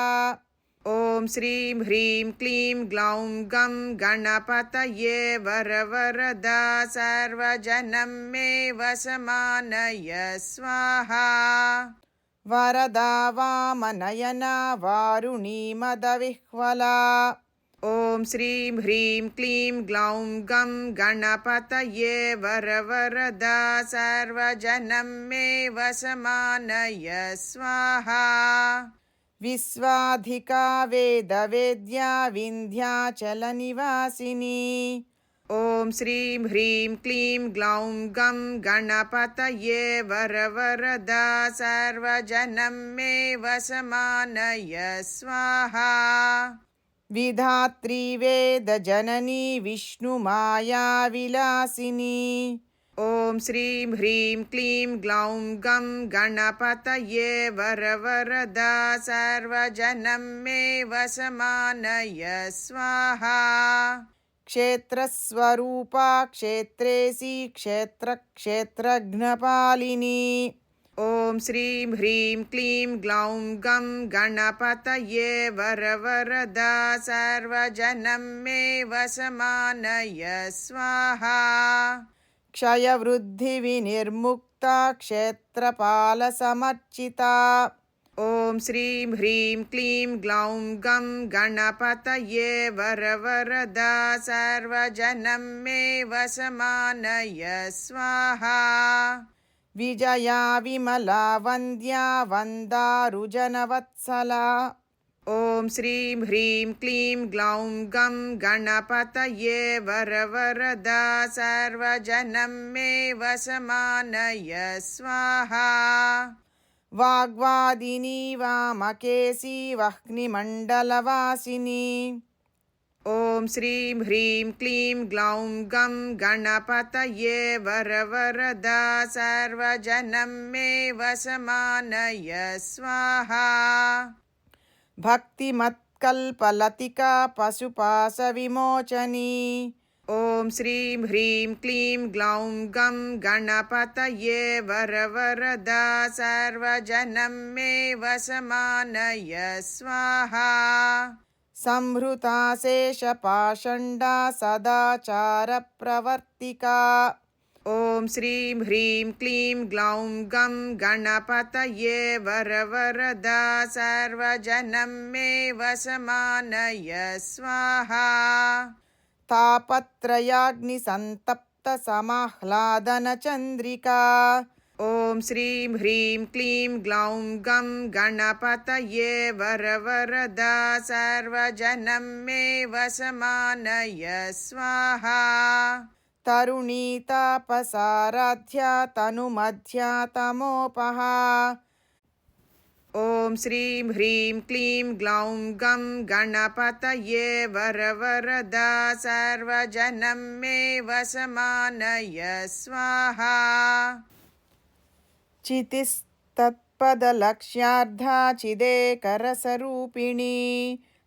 ॐ श्रीं ह्रीं क्लीं ग्लौं गं गणपतये वरवरदा सर्वजनं मे वशमानय स्वाहा। वरदा वामनयना वारुणी मदविह्वला। ॐ श्रीं ह्रीं क्लीं ग्लौं गं गणपतये वरवरदा सर्वजनं मे वशमानय स्वाहा। विश्वाधिका वेदवेद्या विन्ध्याचलनिवासिनी। ॐ श्रीं ह्रीं क्लीं ग्लौं गं गणपतये वरवरदा सर्वजनं मे वशमानय स्वाहा। विधात्री वेदजननी विष्णुमाया विलासिनी। ॐ श्रीं ह्रीं क्लीं ग्लौं गं गणपतये वरवरदा सर्वजनं मे वशमानय स्वाहा। क्षेत्रस्वरूपा क्षेत्रेशी क्षेत्रक्षेत्रघ्नपालिनी। ॐ श्रीं ह्रीं क्लीं ग्लौं गं गणपतये वरवरदा सर्वजनं मे वशमानय स्वाहा। क्षयवृद्धिविनिर्मुक्ता क्षेत्रपालसमर्चिता। ॐ श्रीं ह्रीं क्लीं ग्लौं गं गणपतये वरवरदा सर्वजनं मे वशमानय स्वाहा। विजया विमला वन्द्या वन्दारुजनवत्सला। ॐ श्रीं ह्रीं क्लीं ग्लौं गं गणपतये वरवरदा सर्वजनं मे वशमानय स्वाहा। वाग्वादिनी वामकेशी वह्निमण्डलवासिनी। ॐ श्रीं ह्रीं क्लीं ग्लौं गं गणपतये वरवरदा सर्वजनं मे वशमानय स्वाहा। भक्तिमत्कल्पलतिका पशुपाशविमोचनी। ॐ श्रीं ह्रीं क्लीं ग्लौं गं गणपतये वरवरदा सर्वजनं मे वशमानय स्वाहा। संहृता शेषपाषण्डा सदाचारप्रवर्तिका। ॐ श्रीं ह्रीं क्लीं ग्लौं गं गणपतये वरवरदा सर्वजनं मे वशमानय स्वाहा। तापत्रयाग्निसन्तप्तसमाह्लादनचन्द्रिका। ॐ श्रीं ह्रीं क्लीं ग्लौं गं गणपतये वरवरदा सर्वजनं मे वशमानय स्वाहा। तरुणी तापसाराध्या तनुमध्या तमोपहा। ॐ श्रीं ह्रीं क्लीं ग्लौं गं गणपतये वरवरदा सर्वजनं मे वशमानय स्वाहा। चितिस्तत्पदलक्ष्यार्धा चिदेकरसरूपिणी।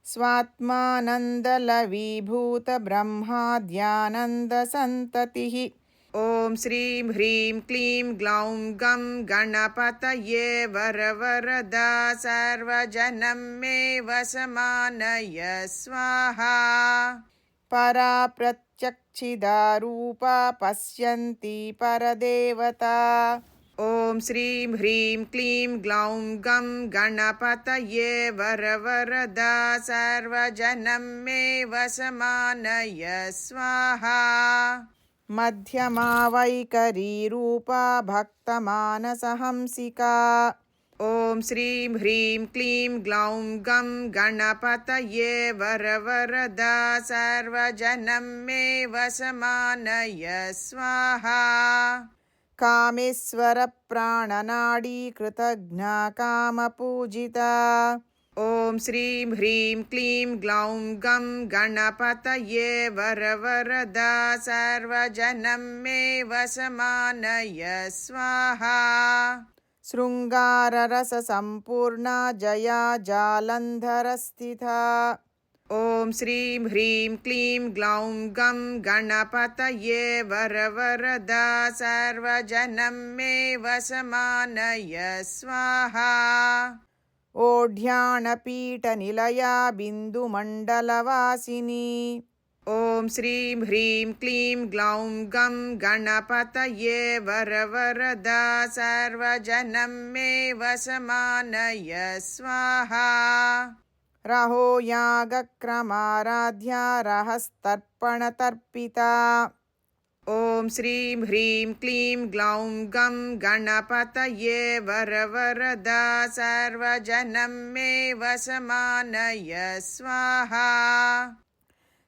स्वात्मानन्दलवीभूतब्रह्माद्यानन्दसन्ततिः। ॐ श्रीं ह्रीं क्लीं ग्लौं गं गणपतये वरवरदा सर्वजनं मे वशमानय स्वाहा। परा प्रत्यक्षिदा रूपा पश्यन्ती परदेवता। ॐ श्रीं ह्रीं क्लीं ग्लौं गं गणपतये वरवरदा सर्वजनं मे वशमानय स्वाहा। मध्यमा वैकरी रूपा भक्तमानसहंसिका। ॐ श्रीं ह्रीं क्लीं ग्लौं गं गणपतये वरवरदा सर्वजनं मे वशमानय स्वाहा। कामेश्वर प्राणनाडी कृतघ्ना कामपूजिता। ॐ श्रीं ह्रीं क्लीं ग्लौं गं गणपतये वरवरदा सर्वजनं मे वशमानय स्वाहा। शृङ्गाररससम्पूर्णा जया जालन्धरस्थिता। ॐ श्रीं ह्रीं क्लीं ग्लौं गं गणपतये वरवरदा सर्वजनं मे वशमानय स्वाहा। ओढ्याणपीठनिलया बिन्दुमण्डलवासिनी। ॐ श्रीं ह्रीं क्लीं ग्लौं गं गणपतये वरवरदा सर्वजनं मे वशमानय स्वाहा। रहो यागक्रमाराध्या रहस्तर्पणतर्पिता। ॐ श्रीं ह्रीं क्लीं ग्लौं गं गणपतये वरवरदा सर्वजनं मे वशमानय स्वाहा।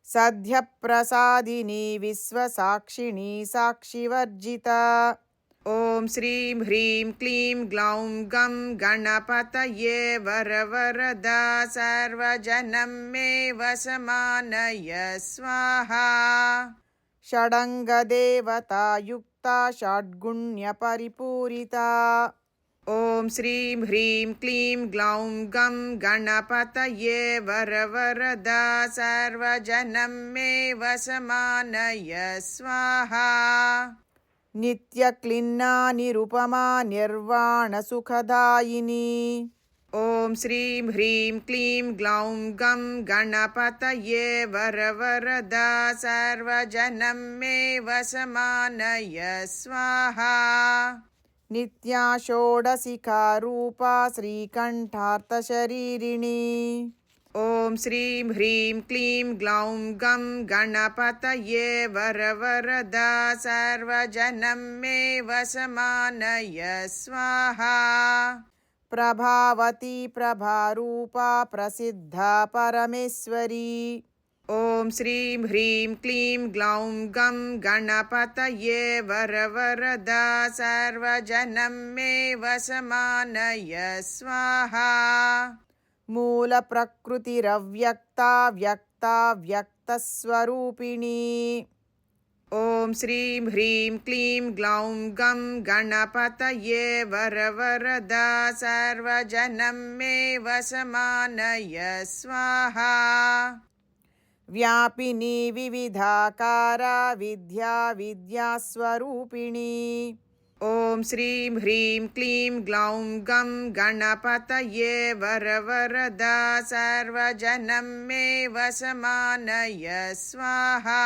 सद्यप्रसादिनी विश्वसाक्षिणी साक्षिवर्जिता। ॐ श्रीं ह्रीं क्लीं ग्लौं गं गणपतये वरवरदा सर्वजनं मे वशमानय स्वाहा। षडङ्गदेवतायुक्ता षड्गुण्यपरिपूरिता। ॐ श्रीं ह्रीं क्लीं ग्लौं गं गणपतये वरवरदा सर्वजनं मे वशमानय स्वाहा। नित्यक्लिन्ना निरुपमा निर्वाणसुखदायिनी। ॐ श्रीं ह्रीं क्लीं ग्लौं गं गणपतये वरवरदा सर्वजनं मे वशमानय स्वाहा। नित्या षोडशिखा रूपा श्रीकण्ठार्थशरीरिणी ॐ श्रीं ह्रीं क्लीं ग्लौं गं गणपतये वरवरदा सर्वजनं मे वशमानय स्वाहा प्रभावती प्रभारूपा प्रसिद्धा परमेश्वरी ॐ श्रीं ह्रीं क्लीं ग्लौं गं गणपतये वरवरदा सर्वजनं मे वशमानय स्वाहा मूलप्रकृतिरव्यक्ता व्यक्ता व्यक्तस्वरूपिणी ॐ श्रीं ह्रीं क्लीं ग्लौं गं गणपतये वरवरदा सर्वजनं मे वशमानय स्वाहा व्यापिनी विविधाकारा विद्या विद्यास्वरूपिणी ॐ श्रीं ह्रीं क्लीं ग्लौं गं गणपतये वरवरदा सर्वजनं मे वशमानय स्वाहा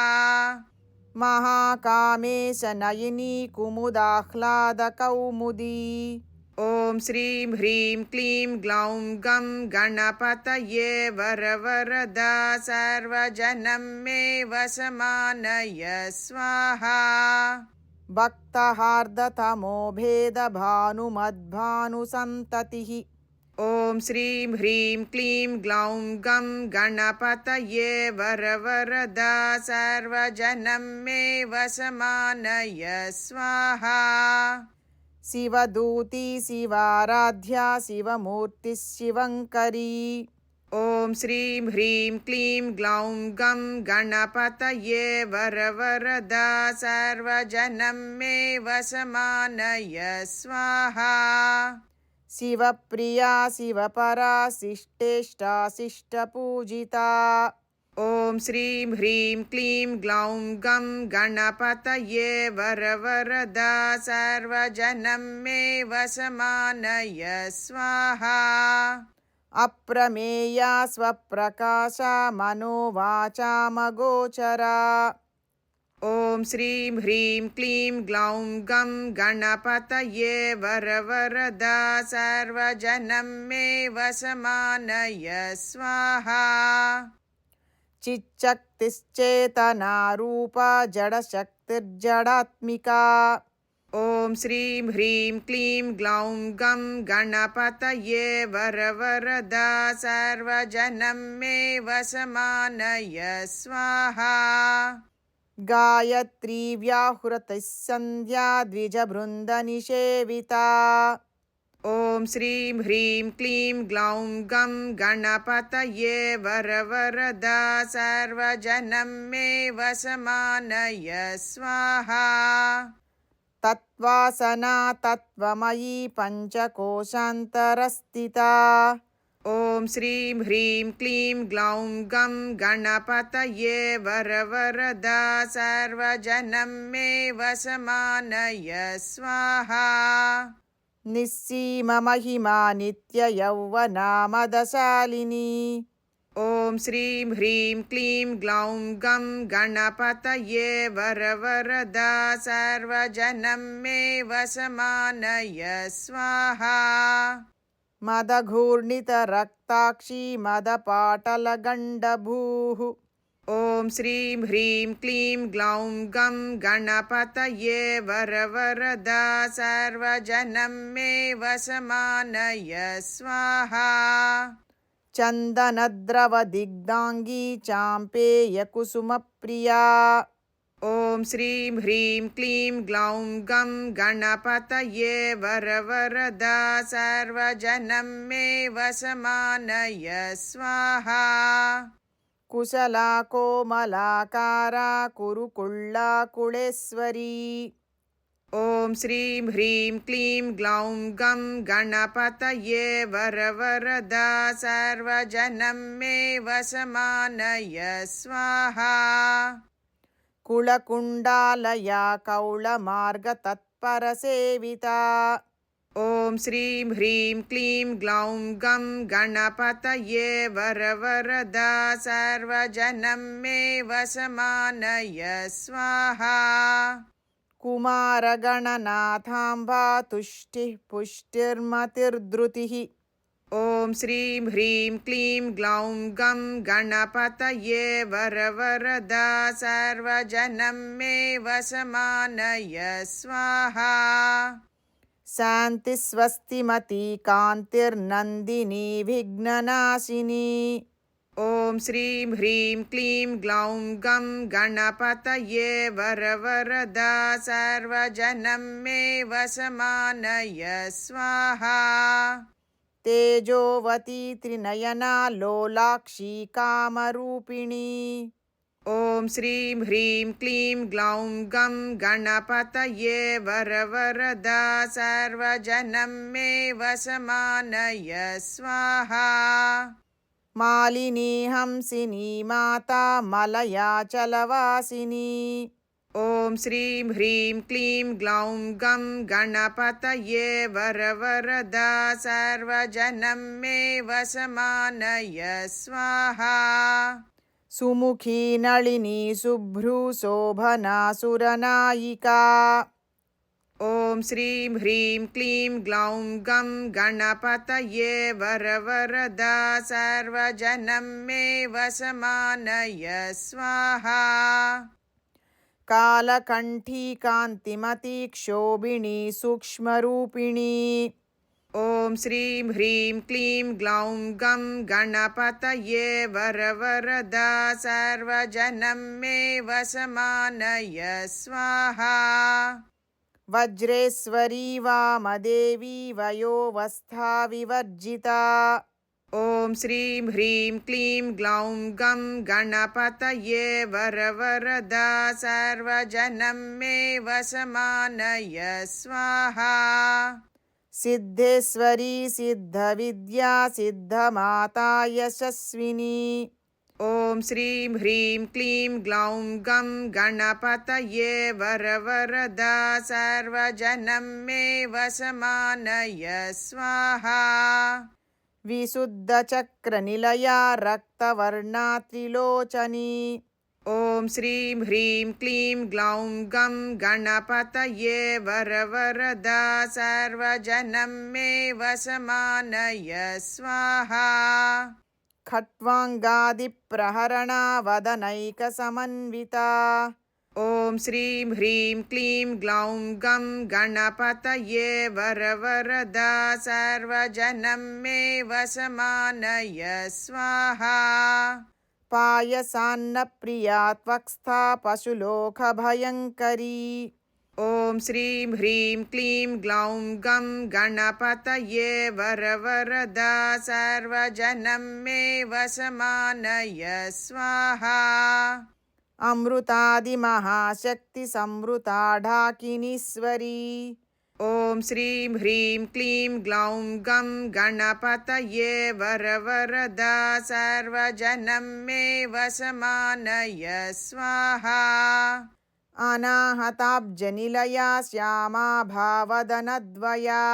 महाकामेशनयिनी कुमुदाह्लादकौमुदी ॐ श्रीं ह्रीं क्लीं ग्लौं गं गणपतये वरवरदा सर्वजनं मे वशमानय स्वाहा भक्तहार्दतमो भेदभानुमद्भानुसन्ततिः ॐ श्रीं ह्रीं क्लीं ग्लौं गं गणपतये वरवरदा सर्वजनं मे वशमानय स्वाहा शिवदूती शिवाराध्या शिवमूर्तिः शिवङ्करी ॐ श्रीं ह्रीं क्लीं ग्लौं गं गणपतये वरवरदा सर्वजनं मे वशमानय स्वाहा शिवप्रिया शिवपरा शिष्टेष्टा शिष्टपूजिता ॐ श्रीं ह्रीं क्लीं ग्लौं गं गणपतये वरवरदा सर्वजनं मे वशमानय स्वाहा अप्रमेया स्वप्रकाशा मनोवाचामगोचरा ॐ श्रीं ह्रीं क्लीं ग्लौं गं गणपतये वरवरदा सर्वजनं मे वशमानय स्वाहा चिच्शक्तिश्चेतनारूपा जडशक्तिर्जडात्मिका ॐ श्रीं ह्रीं क्लीं ग्लौं गं गणपतये वरवरदा सर्वजनं मे वशमानय स्वाहा गायत्री व्याहृतिः सन्ध्या द्विजबृन्दनिषेविता ॐ श्रीं ह्रीं क्लीं ग्लौं गं गणपतये वरवरदा सर्वजनं मे वशमानय स्वाहा तत्त्वासना तत्त्वमयी पञ्चकोशान्तरस्थिता ॐ श्रीं ह्रीं क्लीं ग्लौं गं गणपतये वरवरदा सर्वजनं मे वशमानय स्वाहा निस्सीममहिमा नित्ययौवना मदशालिनी ॐ श्रीं ह्रीं क्लीं ग्लौं गं गणपतये वरवरदा सर्वजनं मे वशमानय स्वाहा मदघूर्णितरक्ताक्षी मदपाटलगण्डभूः ॐ श्रीं ह्रीं क्लीं ग्लौं गं गणपतये वरवरदा सर्वजनं मे वशमानय स्वाहा चन्दनद्रवदिग्धाङ्गी चाम्पेयकुसुमप्रिया ॐ श्रीं ह्रीं क्लीं ग्लौं गं गणपतये वरवरदा सर्वजनं मे वशमानय स्वाहा कुशला कोमलाकारा कुरुकुल्लाकुलेश्वरी ॐ श्रीं ह्रीं क्लीं ग्लौं गं गणपतये वरवरदा सर्वजनं मे वशमानय स्वाहा कुलकुण्डालया कौलमार्गतत्परसेविता ॐ श्रीं ह्रीं क्लीं ग्लौं गं गणपतये वरवरदा सर्वजनं मे वशमानय स्वाहा कुमारगणनाथाम्बा तुष्टिः पुष्टिर्मतिर्धृतिः। ॐ श्रीं ह्रीं क्लीं ग्लौं गं गणपतये वरवरदा सर्वजनं मे वशमानय स्वाहा। शान्तिस्वस्तिमती कान्तिर्नन्दिनी विघ्ननाशिनी। ॐ श्रीं ह्रीं क्लीं ग्लौं गं गणपतये वरवरदा सर्वजनं मे वशमानय स्वाहा। तेजोवती त्रिनयना लोलाक्षी कामरूपिणी। ॐ श्रीं ह्रीं क्लीं ग्लौं गं गणपतये वरवरदा सर्वजनं मे वशमानय स्वाहा। मालिनी हंसिनी माता मलयाचलवासिनी। ॐ श्रीं ह्रीं क्लीं ग्लौं गं गणपतये वरवरदा सर्वजनं मे वशमानय स्वाहा। सुमुखी नलिनी शुभ्रूशोभना सुरनायिका। ॐ श्रीं ह्रीं क्लीं ग्लौं गं गणपतये वरवरदा सर्वजनं मे वशमानय स्वाहा। कालकण्ठी कान्तिमती क्षोभिणी सूक्ष्मरूपिणी। ॐ श्रीं ह्रीं क्लीं ग्लौं गं गणपतये वरवरदा सर्वजनं मे वशमानय स्वाहा। वज्रेश्वरी वामदेवी वयोवस्था विवर्जिता। ॐ श्रीं ह्रीं क्लीं ग्लौं गं गणपतये वरवरदा सर्वजनं मे वशमानय स्वाहा। सिद्धेश्वरी सिद्धविद्या सिद्धमाता यशस्विनी। ॐ श्रीं ह्रीं क्लीं ग्लौं गं गणपतये वरवरदा सर्वजनं मे वशमानय स्वाहा। विशुद्धचक्रनिलया रक्तवर्णा त्रिलोचनी। ॐ श्रीं ह्रीं क्लीं ग्लौं गं गणपतये वरवरदा सर्वजनं मे वशमानय स्वाहा। खट्वाङ्गादिप्रहरणा वदनैकसमन्विता। ॐ श्रीं ह्रीं क्लीं ग्लौं गं गणपतये वरवरदा सर्वजनं मे वशमानय स्वाहा। पायसान्नप्रिया त्वक्स्था पशुलोकभयङ्करी। ॐ श्रीं ह्रीं क्लीं ग्लौं गं गणपतये वरवरदा सर्वजनं मे वशमानय स्वाहा। अमृतादिमहाशक्तिसंवृता ढाकिनीश्वरी। ॐ श्रीं ह्रीं क्लीं ग्लौं गं गणपतये वरवरदा सर्वजनं मे वशमानय स्वाहा। अनाहताब्जनिलया श्यामा भावदनद्वया।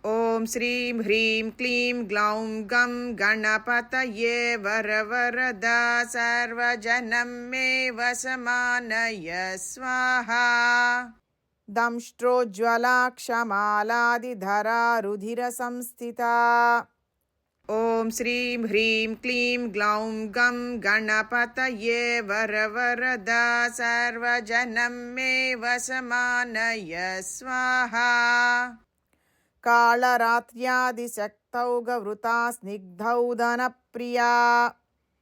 ॐ श्रीं ह्रीं क्लीं ग्लौं गं गणपतये वरवरदा सर्वजनं मे वशमानय स्वाहा। दंष्ट्रोज्ज्वला क्षमालादिधरा रुधिरसंस्थिता। ॐ श्रीं ह्रीं क्लीं ग्लौं गं गणपतये वरवरदा सर्वजनं मे वशमानय स्वाहा। कालरात्र्यादिशक्तौघवृता स्निग्धौदनप्रिया।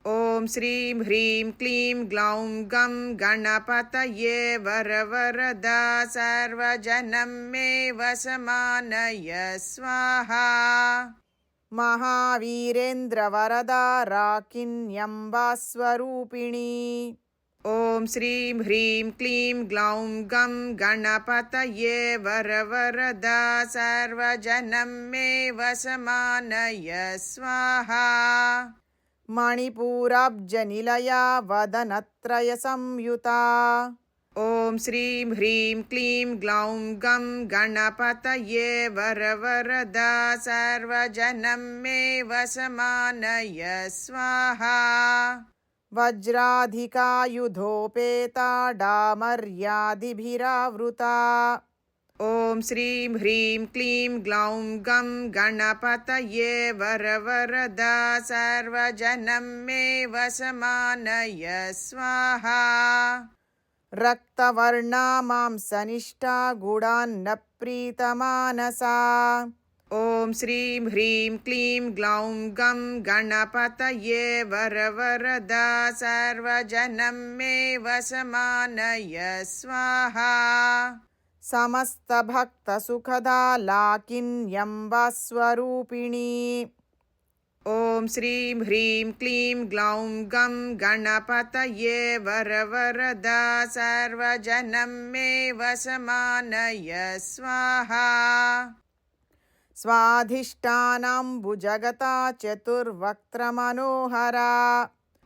ॐ श्रीं ह्रीं क्लीं ग्लौं गं गणपतये वरवरदा सर्वजनं मे वशमानय स्वाहा। महावीरेन्द्रवरदा राकिन्यम्बास्वरूपिणी। ॐ श्रीं ह्रीं क्लीं ग्लौं गं गणपतये वरवरदा सर्वजनं मे वशमानय स्वाहा। मणिपूराब्जनिलया वदनत्रयसंयुता। ॐ श्रीं ह्रीं क्लीं ग्लौं गं गणपतये वरवरदा सर्वजनं मे वशमानय स्वाहा। वज्राधिकायुधोपेता डामर्यादिभिरावृता ॐ श्रीं ह्रीं क्लीं ग्लौं गं गणपतये वरवरदा सर्वजनं मे वशमानय स्वाहा रक्तवर्णा मांसनिष्ठा गुडान्नप्रीतमानसा ॐ श्रीं ह्रीं क्लीं ग्लौं गं गणपतये वरवरदा सर्वजनं मे वशमानय स्वाहा समस्तभक्तसुखदा लाकिन्यम्बस्वरूपिणी ॐ श्रीं ह्रीं क्लीं ग्लौं गं गणपतये वरवरदा सर्वजनं मे वशमानय स्वाहा स्वाधिष्ठानाम्बुजगता चतुर्वक्त्रमनोहरा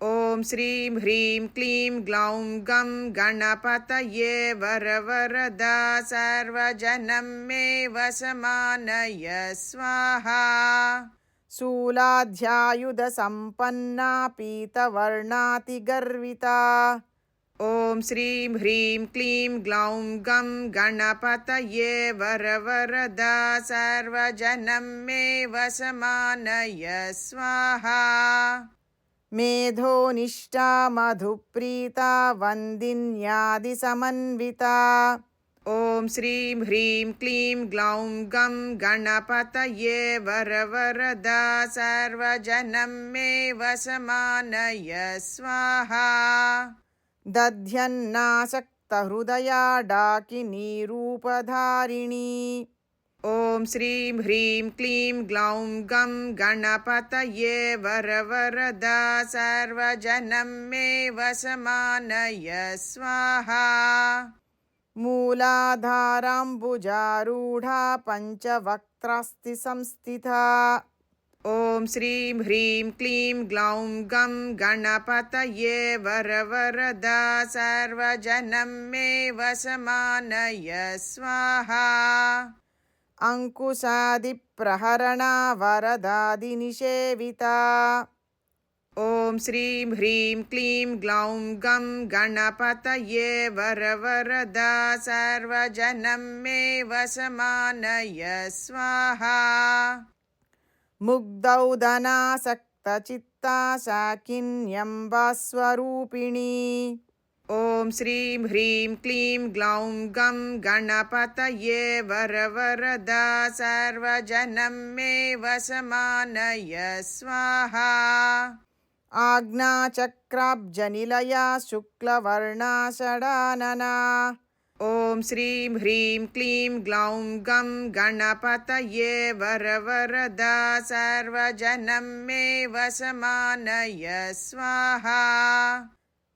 ॐ श्रीं ह्रीं क्लीं ग्लौं गं गणपतये वरवरदा सर्वजनं मे वशमानय स्वाहा शूलाध्यायुधसम्पन्ना पीतवर्णातिगर्विता ॐ श्रीं ह्रीं क्लीं ग्लौं गं गणपतये वरवरदा सर्वजनं मे वशमानय स्वाहा मेधोनिष्ठा मधुप्रीता वन्दिन्यादिसमन्विता ॐ श्रीं ह्रीं क्लीं ग्लौं गं गणपतये वरवरदा सर्वजनं मे वशमानय स्वाहा दध्यन्नासक्तहृदया डाकिनीरूपधारिणी ॐ श्रीं ह्रीं क्लीं ग्लौं गं गणपतये वरवरदा सर्वजनं मे वशमानय स्वाहा मूलाधाराम्बुजारूढा पञ्चवक्त्रास्ति संस्थिता ॐ श्रीं ह्रीं क्लीं ग्लौं गं गणपतये वरवरदा सर्वजनं मे वशमानय स्वाहा अङ्कुशादिप्रहरणा वरदादिनिषेविता ॐ श्रीं ह्रीं क्लीं ग्लौं गं गणपतये वरवरदा सर्वजनं मे वशमानय स्वाहा मुग्धौदनासक्तचित्ता शाकिन्यम्बस्वरूपिणी ॐ श्रीं ह्रीं क्लीं ग्लौं गं गणपतये वरवरदा सर्वजनं मे वशमानय स्वाहा आज्ञाचक्राब्जनिलया शुक्लवर्णा षडानना ॐ श्रीं ह्रीं क्लीं ग्लौं गं गणपतये वरवरदा सर्वजनं मे वशमानय स्वाहा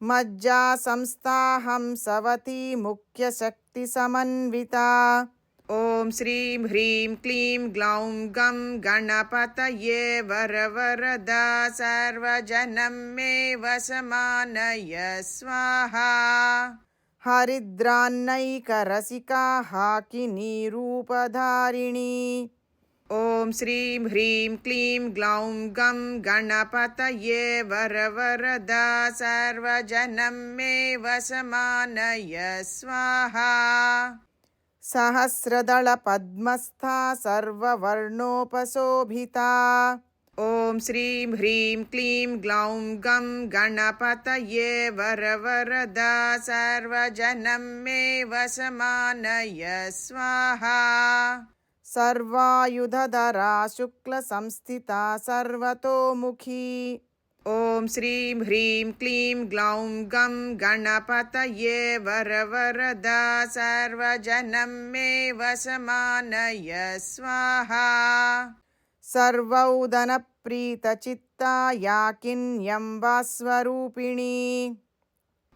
मज्जा संस्थाहंसवती मुख्यशक्तिसमन्विता ॐ श्रीं ह्रीं क्लीं ग्लौं गं गणपतये वरवरदा सर्वजनं मे वशमानय स्वाहा हरिद्रान्नैकरसिका हाकिनीरूपधारिणी ॐ श्रीं ह्रीं क्लीं ग्लौं गं गणपतये वरवरदा सर्वजनं मे वशमानय स्वाहा सहस्रदलपद्मस्था सर्ववर्णोपशोभिता ॐ श्रीं ह्रीं क्लीं ग्लौं गं गणपतये वरवरदा सर्वजनं मे वशमानय स्वाहा सर्वायुधधरा शुक्लसंस्थिता सर्वतोमुखी ॐ श्रीं ह्रीं क्लीं ग्लौं गं गणपतये वरवरदा सर्वजनं मे वशमानय स्वाहा सर्वौदनप्रीतचित्ता याकिन्यम्बस्वरूपिणी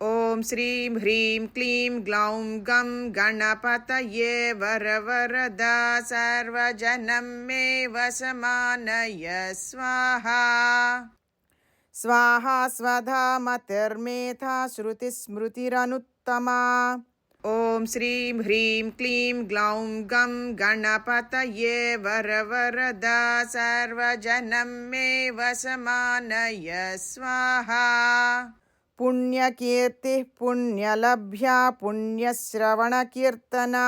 ॐ श्रीं ह्रीं क्लीं ग्लौं गं गणपतये वरवरदा सर्वजनं मे वशमानय स्वाहा स्वाहा स्वधा मतिर्मेधा श्रुतिस्मृतिरनुत्तमा ॐ श्रीं ह्रीं क्लीं ग्लौं गं गणपतये वरवरदा सर्वजनं मे वशमानय स्वाहा पुण्यकीर्तिः पुण्यलभ्या पुण्यश्रवणकीर्तना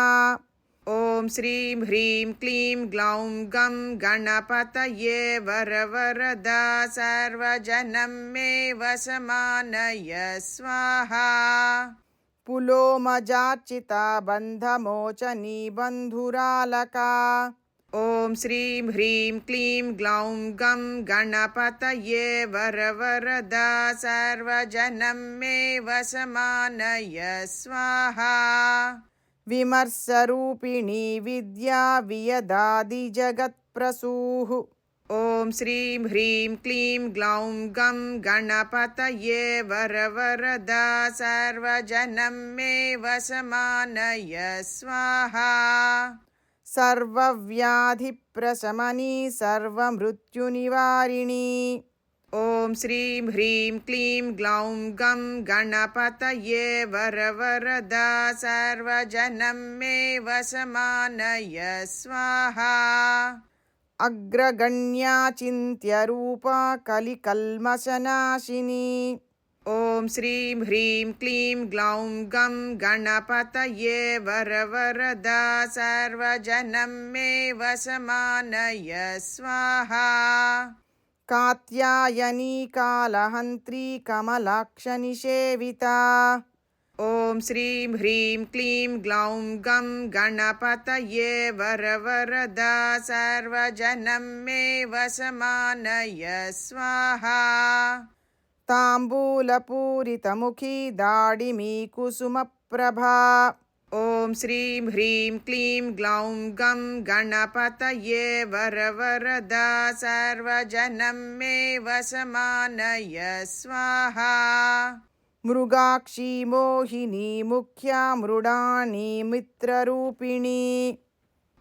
ॐ श्रीं ह्रीं क्लीं ग्लौं गं गणपतये वरवरदा सर्वजनं मे वशमानय स्वाहा पुलोमजार्चिता बन्धमोचनी बन्धुरालका ॐ श्रीं ह्रीं क्लीं ग्लौं गं गणपतये वरवरदा सर्वजनं मे वशमानय स्वाहा विमर्शरूपिणी विद्या वियदादिजगत्प्रसूः ॐ श्रीं ह्रीं क्लीं ग्लौं गं गणपतये वरवरदा सर्वजनं मे वशमानय स्वाहा सर्वव्याधिप्रशमनी सर्वमृत्युनिवारिणी ॐ श्रीं ह्रीं क्लीं ग्लौं गं गणपतये वरवरदा सर्वजनं मे वशमानय स्वाहा अग्रगण्या चिन्त्यरूपा कलिकल्मषनाशिनी ॐ श्रीं ह्रीं क्लीं ग्लौं गं गणपतये वरवरदा सर्वजनं मे वशमानय स्वाहा कात्यायनी कालहन्त्री कमलाक्षनिषेविता ॐ श्रीं ह्रीं क्लीं ग्लौं गं गणपतये वरवरदा सर्वजनं मे वशमानय स्वाहा ताम्बूलपूरितमुखी दाडिमी कुसुमप्रभा ॐ श्रीं ह्रीं क्लीं ग्लौं गं गणपतये वरवरदा सर्वजनं मे वशमानय स्वाहा मृगाक्षी मोहिनी मुख्या मृडानी मित्ररूपिणी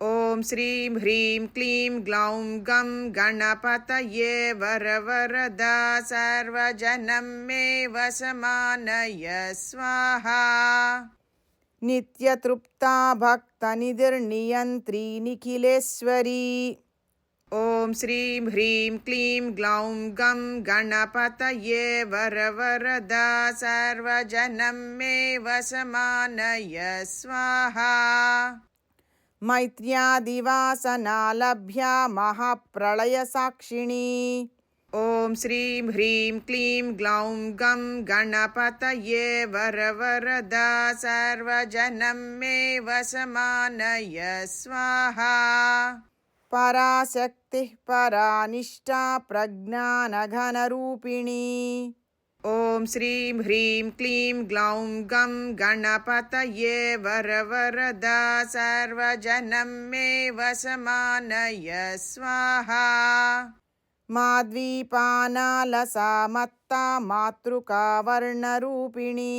ॐ श्रीं ह्रीं क्लीं ग्लौं गं गणपतये वरवरदा सर्वजनं मे वशमानय स्वाहा नित्यतृप्ता भक्तनिधिर्नियन्त्री निखिलेश्वरी ॐ श्रीं ह्रीं क्लीं ग्लौं गं गणपतये वरवरदा सर्वजनं मे वशमानय स्वाहा मैत्र्यादिवासना लभ्या महाप्रलयसाक्षिणी ॐ श्रीं ह्रीं क्लीं ग्लौं गं गणपतये वरवरदा सर्वजनं मे वशमानय स्वाहा पराशक्तिः परानिष्ठा प्रज्ञानघनरूपिणी ॐ श्रीं ह्रीं क्लीं ग्लौं गं गणपतये वरवरदा सर्वजनं मे वशमानय स्वाहा माद्वीपानालसा मत्ता मातृका वर्णरूपिणी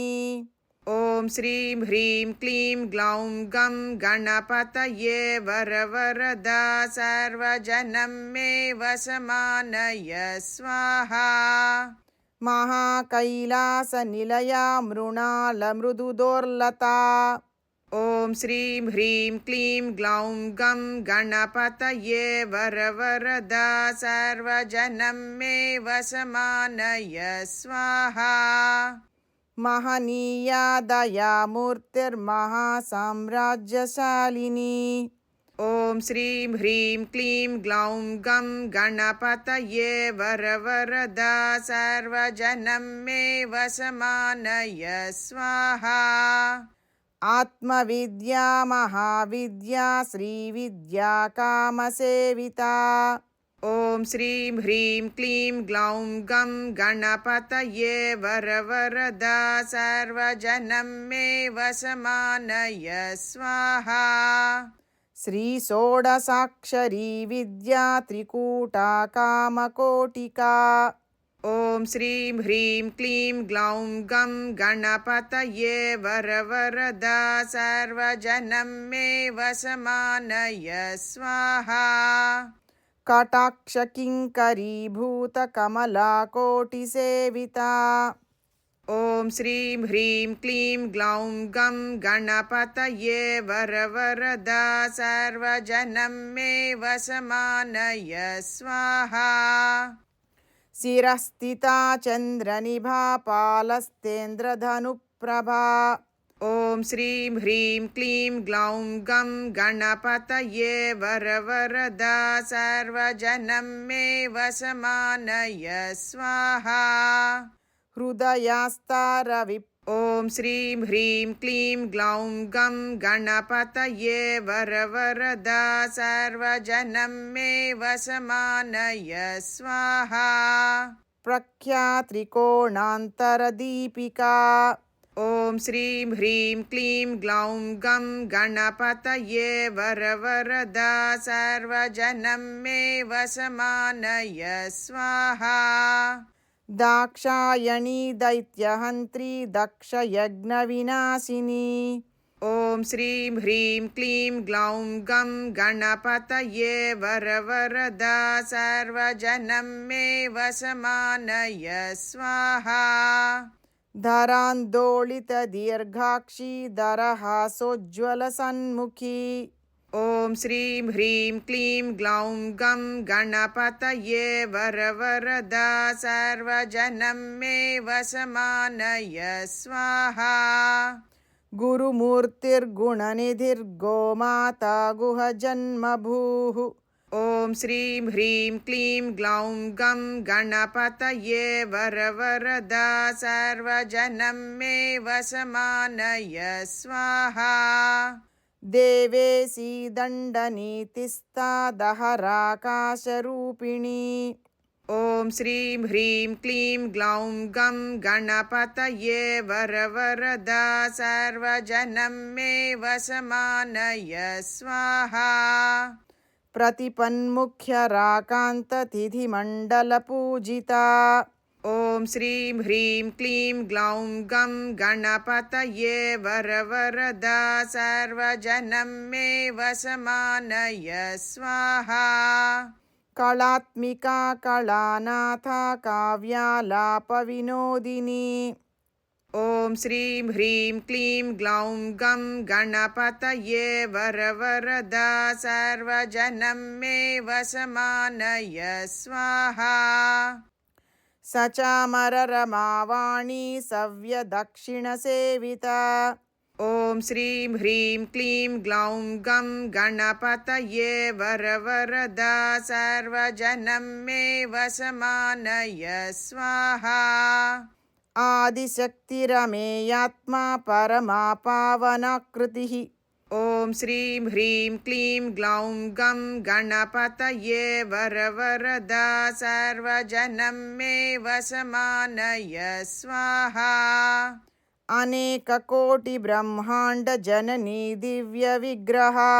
ॐ श्रीं ह्रीं क्लीं ग्लौं गं गणपतये वरवरदा सर्वजनं मे वशमानय स्वाहा महाकैलासनिलया मृणालमृदुदोर्लता ॐ श्रीं ह्रीं क्लीं ग्लौं गं गणपतये वरवरदा सर्वजनं मे वशमानय स्वाहा महनीया दयामूर्तिर्महासाम्राज्यशालिनी ॐ श्रीं ह्रीं क्लीं ग्लौं गं गणपतये वरवरदा सर्वजनं मे वशमानय स्वाहा आत्मविद्या महाविद्या श्रीविद्या कामसेविता ॐ श्रीं ह्रीं क्लीं ग्लौं गं गणपतये वरवरदा सर्वजनं मे वशमानय स्वाहा श्रीषोडशाक्षरी विद्या त्रिकूटा कामकोटिका ॐ श्रीं ह्रीं क्लीं ग्लौं गं गणपतये वरवरदा सर्वजनं मे वशमानय स्वाहा कटाक्षकिङ्करीभूतकमलाकोटिसेविता ॐ श्रीं ह्रीं क्लीं ग्लौं गं गणपतये वरवरदा सर्वजनं मे वशमानय स्वाहा शिरस्थिता चन्द्रनिभा पालस्तेन्द्रधनुप्रभा ॐ श्रीं ह्रीं क्लीं ग्लौं गं गणपतये वरवरदा सर्वजनं मे वशमानय स्वाहा हृदयास्तारवि ॐ श्रीं ह्रीं क्लीं ग्लौं गं गणपतये वरवरदा सर्वजनं मे वशमानय स्वाहा प्रख्यात्रिकोणान्तरदीपिका ॐ श्रीं ह्रीं क्लीं ग्लौं गं गणपतये वरवरदा सर्वजनं मे वशमानय स्वाहा दाक्षायणी दैत्यहन्त्री दक्षयज्ञविनाशिनी ॐ श्रीं ह्रीं क्लीं ग्लौं गं गणपतये वरवरदा सर्वजनं मे वशमानय स्वाहा धरान्दोलितदीर्घाक्षी दरहासोज्ज्वलसन्मुखी ॐ श्रीं ह्रीं क्लीं ग्लौं गं गणपतये वरवरदा सर्वजनं मे वशमानय स्वाहा गुरुमूर्तिर्गुणनिधिर्गोमाता गुहजन्मभूः ॐ श्रीं ह्रीं क्लीं ग्लौं गं गणपतये वरवरदा सर्वजनं मे वशमानय स्वाहा देवेशी दण्डनीतिस्ता दहराकाशरूपिणी ॐ श्रीं ह्रीं क्लीं ग्लौं गं गणपतये वरवरदा सर्वजनं मे वशमानय स्वाहा प्रतिपन्मुख्यराकान्ततिथिमण्डलपूजिता ॐ श्रीं ह्रीं क्लीं ग्लौं गं गणपतये वरवरदा सर्वजनं मे वशमानय स्वाहा कलात्मिका कलानाथा काव्यालापविनोदिनी ॐ श्रीं ह्रीं क्लीं ग्लौं गं गणपतये वरवरदा सर्वजनं मे वशमानय स्वाहा सचामररमावाणी सव्यदक्षिणसेविता ॐ श्रीं ह्रीं क्लीं ग्लौं गं गणपतये वरवरदा सर्वजनं मे वशमानय स्वाहा आदिशक्तिरमेयात्मा परमा पावनाकृतिः ॐ श्रीं ह्रीं क्लीं ग्लौं गं गणपतये वरवरदा सर्वजनं मे वशमानय स्वाहा अनेककोटिब्रह्माण्डजननी दिव्यविग्रहा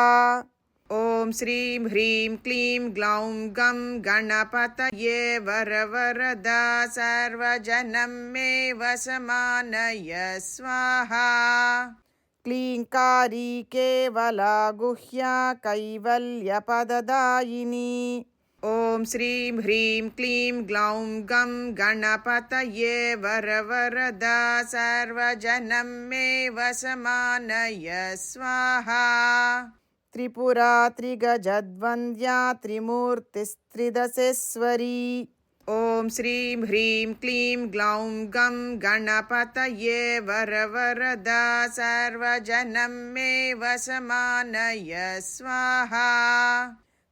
ॐ श्रीं ह्रीं क्लीं ग्लौं गं गणपतये वरवरदा सर्वजनं मे वशमानय स्वाहा क्लीङ्कारी केवला गुह्या कैवल्यपददायिनी ॐ श्रीं ह्रीं क्लीं ग्लौं गं गणपतये वरवरदा सर्वजनं मे वशमानय स्वाहा त्रिपुरा त्रिगजद्वन्द्या त्रिमूर्तिस्त्रिदशेश्वरी ॐ श्रीं ह्रीं क्लीं ग्लौं गं गणपतये वरवरदा सर्वजनं मे वशमानय स्वाहा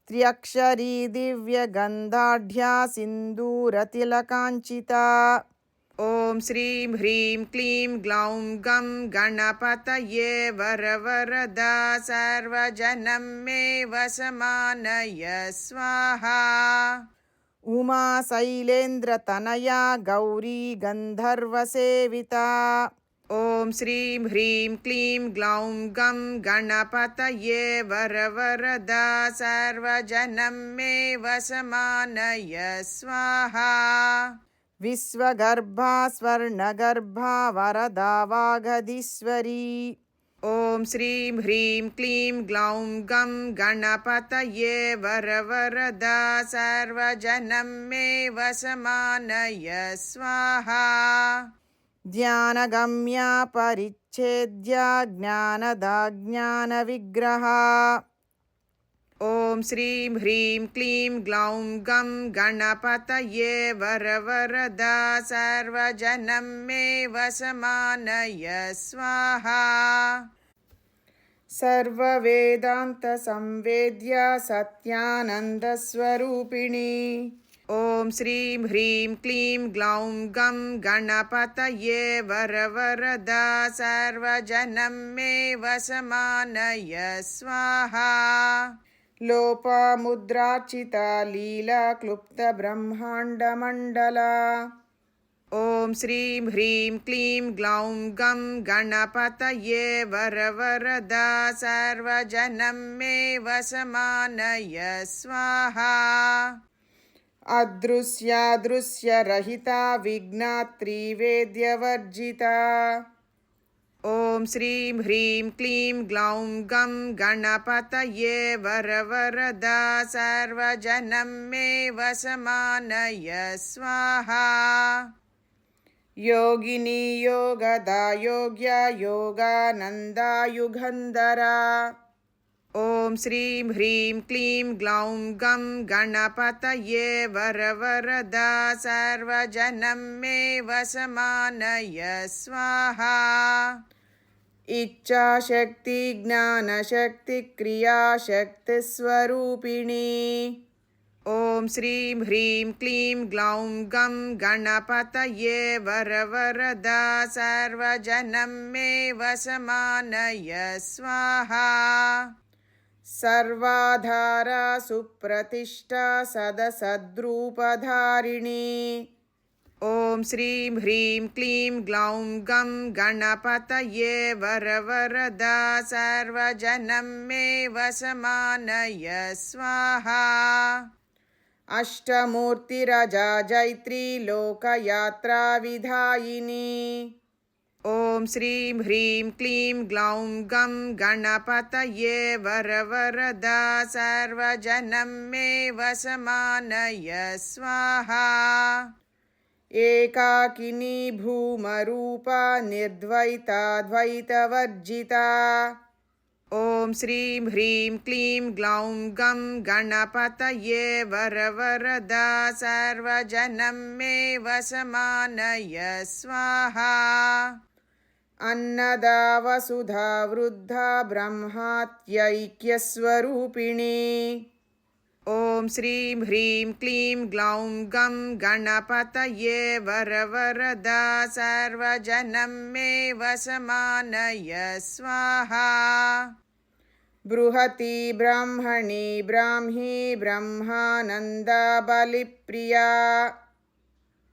त्र्यक्षरी दिव्यगन्धाढ्या सिन्दूरतिलकाञ्चिता ॐ श्रीं ह्रीं क्लीं ग्लौं गं गणपतये वरवरदा सर्वजनं मे वशमानय स्वाहा उमा शैलेन्द्रतनया गौरी गन्धर्वसेविता ॐ श्रीं ह्रीं क्लीं ग्लौं गं गणपतये वरवरदा सर्वजनं मे वशमानय स्वाहा विश्वगर्भा स्वर्णगर्भा वरदा वागधीश्वरी ॐ श्रीं ह्रीं क्लीं ग्लौं गं गणपतये वरवरदा सर्वजनं मे वशमानय स्वाहा ध्यानगम्या परिच्छेद्या ज्ञानदा ज्ञानविग्रहा ॐ श्रीं ह्रीं क्लीं ग्लौं गं गणपतये वरवरदा सर्वजनं मे वशमानय स्वाहा। सर्ववेदान्तसंवेद्य सत्यानन्दस्वरूपिणी ॐ श्रीं ह्रीं क्लीं ग्लौं गं गणपतये वरवरदा सर्वजनं मे वशमानय स्वाहा। लोपामुद्रार्चिता लीला क्लुप्तब्रह्माण्डमण्डला ॐ श्रीं ह्रीं क्लीं ग्लौं गं गणपतये वरवरदा सर्वजनं मे वशमानय स्वाहा। अदृश्यादृश्यरहिता विघ्नात्रिवेद्यवर्जिता ॐ श्रीं ह्रीं क्लीं ग्लौं गं गणपतये वरवरदा सर्वजनं मे वशमानय स्वाहा। योगिनी योगदा योग्या योगानन्दा युगन्धरा ॐ श्रीं ह्रीं क्लीं ग्लौं गं गणपतये वरवरदा सर्वजनं मे वशमानय स्वाहा। इच्छाशक्ति ज्ञानशक्ति क्रियाशक्तिस्वरूपिणी ॐ श्रीं ह्रीं क्लीं ग्लौं गं गणपतये वरवरदा सर्वजनं मे वशमानय स्वाहा। सर्वाधारा सुप्रतिष्ठा सदसद्रूपधारिणी ॐ श्रीं ह्रीं क्लीं ग्लौं गं गणपतये वरवरदा सर्वजनं मे वशमानय स्वाहा। अष्टमूर्तिरजा जैत्री लोकयात्रा विधायिनी ॐ श्रीं ह्रीं क्लीं ग्लौं गं गणपतये वरवरदा सर्वजनं मे वशमानय स्वाहा। एकाकिनी भूमरूपा निर्द्वैताद्वैतवर्जिता ॐ श्रीं ह्रीं क्लीं ग्लौं गं गणपतये वरवरदा सर्वजनं मे वशमानय स्वाहा। अन्नदा वसुधा वृद्धा ब्रह्मात्यैक्यस्वरूपिणी ॐ श्रीं ह्रीं क्लीं ग्लौं गं गणपतये वरवरदा सर्वजनं मे वशमानय स्वाहा। बृहती ब्राह्मणी ब्राह्मी ब्रह्मानन्दा बलिप्रिया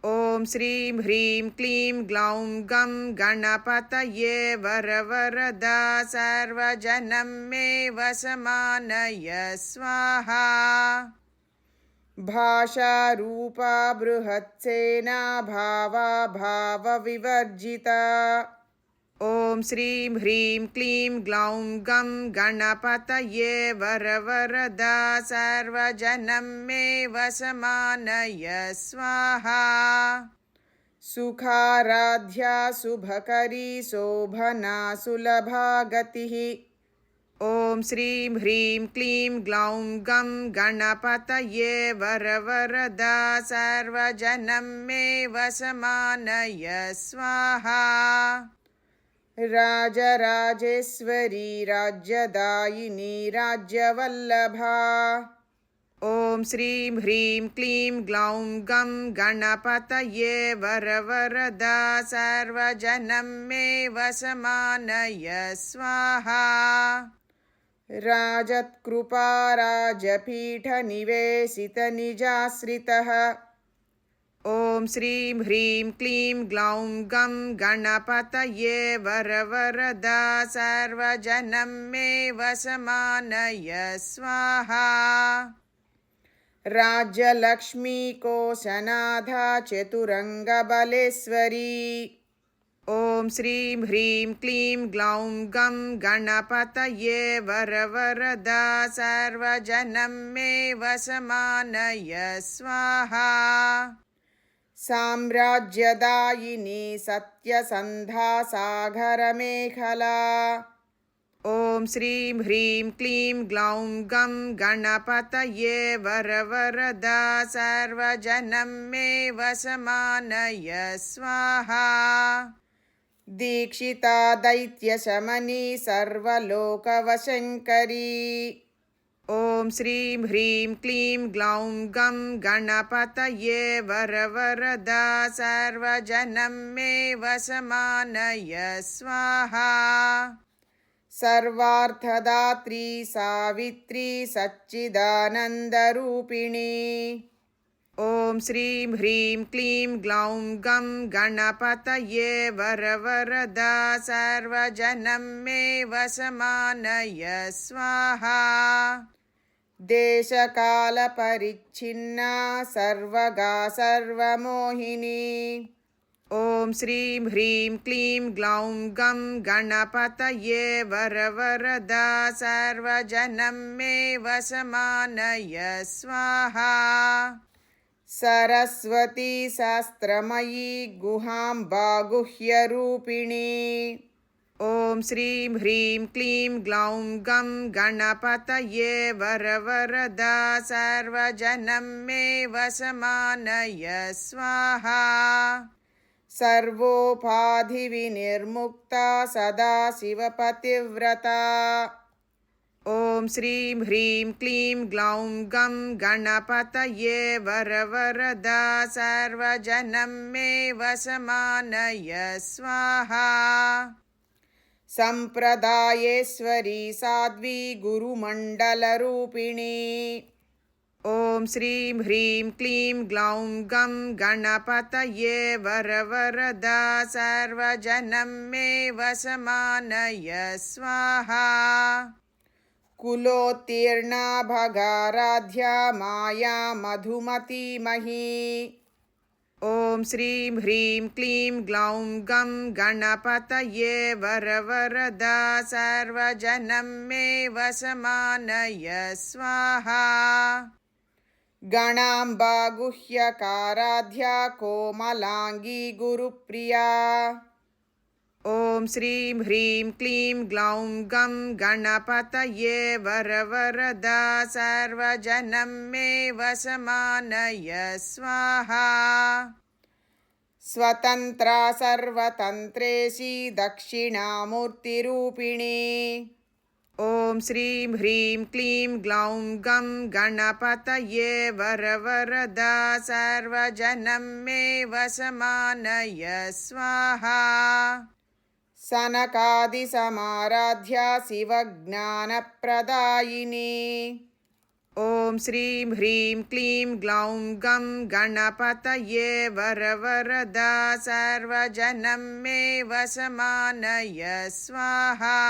ॐ श्रीं ह्रीं क्लीं ग्लौं गं गणपतये वरवरदा सर्वजनं मे वशमानय स्वाहा। भाषारूपा बृहत्सेना भावा भावविवर्जिता ॐ श्रीं ह्रीं क्लीं ग्लौं गं गणपतये वरवरदा सर्वजनं मे वशमानय स्वाहा। सुखाराध्या शुभकरी शोभना सुलभा गतिः ॐ श्रीं ह्रीं क्लीं ग्लौं गं गणपतये वरवरदा सर्वजनं मे वशमानय स्वाहा। राजराजेश्वरी राज्यदायिनी राज्यवल्लभा ॐ श्रीं ह्रीं क्लीं ग्लौं गं गणपतये वरवरदा सर्वजनं मे वशमानय स्वाहा। राजत्कृपा राजपीठनिवेशितनिजाश्रितः ॐ श्रीं ह्रीं क्लीं ग्लौं गं गणपतये वरवरदा सर्वजनं मे वशमानय स्वाहा। राज्यलक्ष्मी कोशनाधा चतुरङ्गबलेश्वरी ॐ श्रीं ह्रीं क्लीं ग्लौं गं गणपतये वरवरदा सर्वजनं मे वशमानय स्वाहा। साम्राज्यदायिनी सत्यसन्धा सागरमेखला ॐ श्रीं ह्रीं क्लीं ग्लौं गं गणपतये वरवरदा सर्वजनं मे वशमानय स्वाहा। दीक्षिता दैत्यशमनी सर्वलोकवशङ्करी ॐ श्रीं ह्रीं क्लीं ग्लौं गं गणपतये वरवरदा सर्वजनं मे वशमानय स्वाहा। सर्वार्थदात्री सावित्री सच्चिदानन्दरूपिणी ॐ श्रीं ह्रीं क्लीं ग्लौं गं गणपतये वरवरदा सर्वजनं मे वशमानय स्वाहा। देशकालपरिच्छिन्ना सर्वगा सर्वमोहिनी ॐ श्रीं ह्रीं क्लीं ग्लौं गं गणपतये वरवरदा सर्वजनं मे वशमानय स्वाहा। सरस्वती शास्त्रमयी गुहाम्बा गुह्यरूपिणी ॐ श्रीं ह्रीं क्लीं ग्लौं गं गणपतये वरवरदा सर्वजनं मे वशमानय स्वाहा। सर्वोपाधिविनिर्मुक्ता सदाशिवपतिव्रता ॐ श्रीं ह्रीं क्लीं ग्लौं गं गणपतये वरवरदा सर्वजनं मे वशमानय स्वाहा। सम्प्रदायेश्वरी साध्वी गुरुमण्डलरूपिणी ॐ श्रीं ह्रीं क्लीं ग्लौं गं गणपतये वरवरदा सर्वजनं मे वशमानय स्वाहा। कुलोत्तीर्णा भगाराध्या माया मधुमतीमही ॐ श्रीं ह्रीं क्लीं ग्लौं गं गणपतये वरवरदा सर्वजनं मे वशमानय स्वाहा। गणाम्बा गुह्यकाराध्या कोमलाङ्गी गुरुप्रिया ॐ श्रीं ह्रीं क्लीं ग्लौं गं गणपतये वरवरदा सर्वजनं मे वशमानय स्वाहा। स्वतन्त्रा सर्वतन्त्रेशी दक्षिणामूर्तिरूपिणी ॐ श्रीं ह्रीं क्लीं ग्लौं गं गणपतये वरवरदा सर्वजनं मे वशमानय स्वाहा। सनकादिसमाराध्या शिवज्ञानप्रदायिनी ॐ श्रीं ह्रीं क्लीं ग्लौं गं गणपतये वरवरदा सर्वजनं मे वशमानय स्वाहा।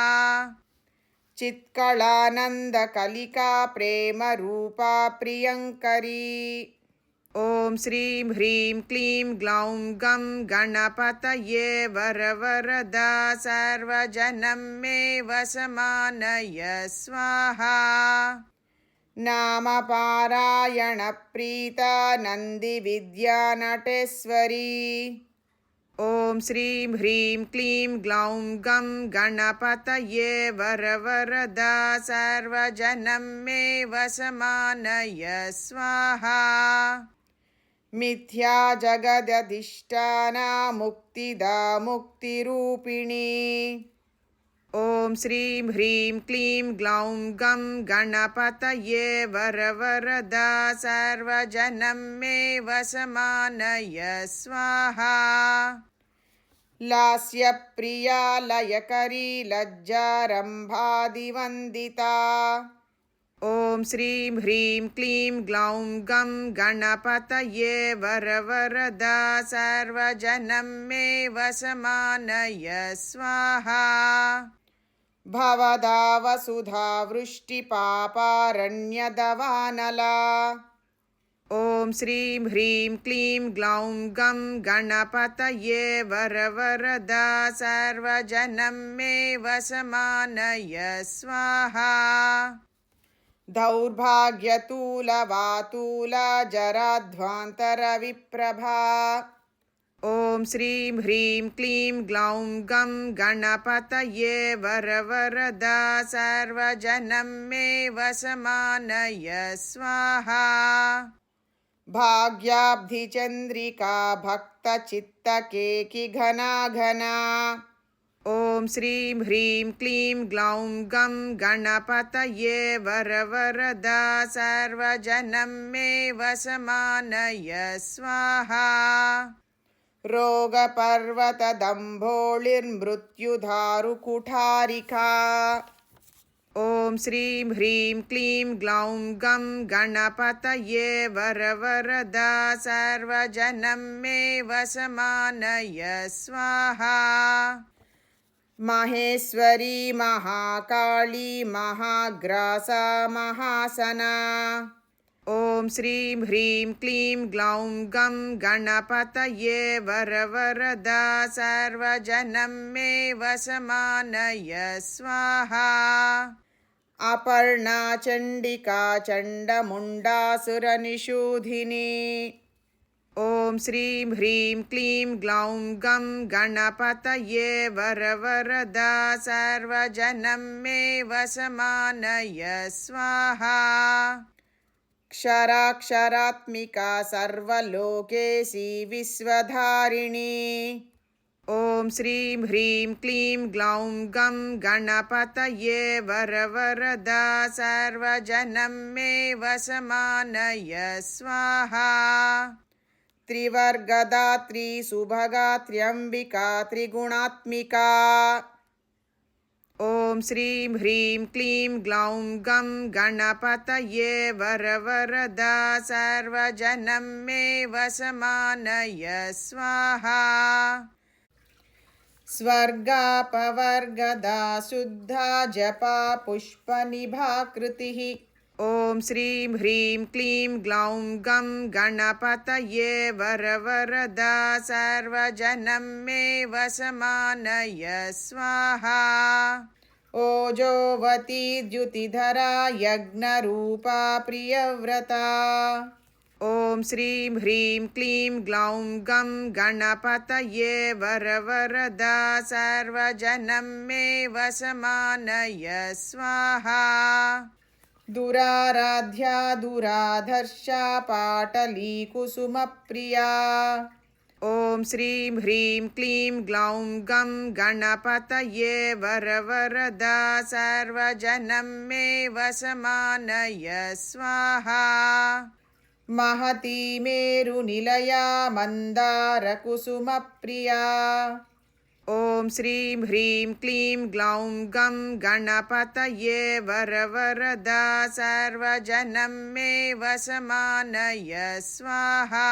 चित्कलानन्दकलिका प्रेमरूपा प्रियङ्करी ॐ श्रीं ह्रीं क्लीं ग्लौं गं गणपतये वरवरदा सर्वजनं मे वशमानय स्वाहा। नामपारायणप्रीता नन्दिविद्यानटेश्वरी ॐ श्रीं ह्रीं क्लीं ग्लौं गं गणपतये वरवरदा सर्वजनं मे वशमानय स्वाहा। मिथ्या जगदधिष्ठाना मुक्तिदा मुक्तिरूपिणी ॐ श्रीं ह्रीं क्लीं ग्लौं गं गणपतये वरवरदा सर्वजनं मे वशमानय स्वाहा। लास्यप्रिया लयकरी लज्जारम्भादिवन्दिता ॐ श्रीं ह्रीं क्लीं ग्लौं गं गणपतये वरवरदा सर्वजनं मे वशमानय स्वाहा। भवदा वसुधा वृष्टिपापारण्यदवानला ॐ श्रीं ह्रीं क्लीं ग्लौं गं गणपतये वरवरदा सर्वजनं मे वशमानय स्वाहा। दौर्भाग्यतूलवातूला जराध्वान्तरविप्रभा ॐ श्रीं ह्रीं क्लीं ग्लौं गं गणपतये वरवरदा सर्वजनं मे वशमानय स्वाहा। भाग्याब्धिचन्द्रिका भक्तचित्तकेकि घना घना। ॐ श्रीं ह्रीं क्लीं ग्लौं गं गणपतये वरवरदा सर्वजनं मे वशमानय स्वाहा। रोगपर्वतदम्भोळिर्मृत्युधारुकुठारिका। ॐ श्रीं ह्रीं क्लीं ग्लौं गं गणपतये वरवरदा सर्वजनं मे वशमानय स्वाहा। महेश्वरी महाकाली महाग्रासा महासना। ॐ श्रीं ह्रीं क्लीं ग्लौं गं गणपतये वरवरदा सर्वजनं मे वशमानय स्वाहा। अपर्णा चण्डिका चण्डमुण्डासुरनिषूधिनी। ॐ श्रीं ह्रीं क्लीं ग्लौं गं गणपतये वरवरदा सर्वजनं मे वशमानय स्वाहा। क्षराक्षरात्मिका सर्वलोकेशी विश्वधारिणी। ॐ श्रीं ह्रीं क्लीं ग्लौं गं गणपतये वरवरदा सर्वजनं मे वशमानय स्वाहा। त्रिवर्गदात्री सुभगा त्र्यम्बिका त्रिगुणात्मिका। ॐ श्रीं ह्रीं क्लीं ग्लौं गं गणपतये वरवरदा सर्वजनं मे वशमानय स्वाहा। स्वर्गापवर्गदा शुद्धा जपा पुष्पनिभाकृतिः। ॐ श्रीं ह्रीं क्लीं ग्लौं गं गणपतये वरवरदा सर्वजनं मे वशमानय स्वाहा। ओजोवती द्युतिधरा यज्ञरूपा प्रियव्रता। ॐ श्रीं ह्रीं क्लीं ग्लौं गं गणपतये वरवरदा सर्वजनं मे वशमानय स्वाहा। दुराराध्या दुराधर्षा पाटली कुसुमप्रिया। ॐ श्रीं ह्रीं क्लीं ग्लौं गं गणपतये वरवरदा सर्वजनं मे वशमानय स्वाहा। महती मेरुनिलया मन्दारकुसुमप्रिया। ॐ श्रीं ह्रीं क्लीं ग्लौं गं गणपतये वरवरदा सर्वजनं मे वशमानय स्वाहा।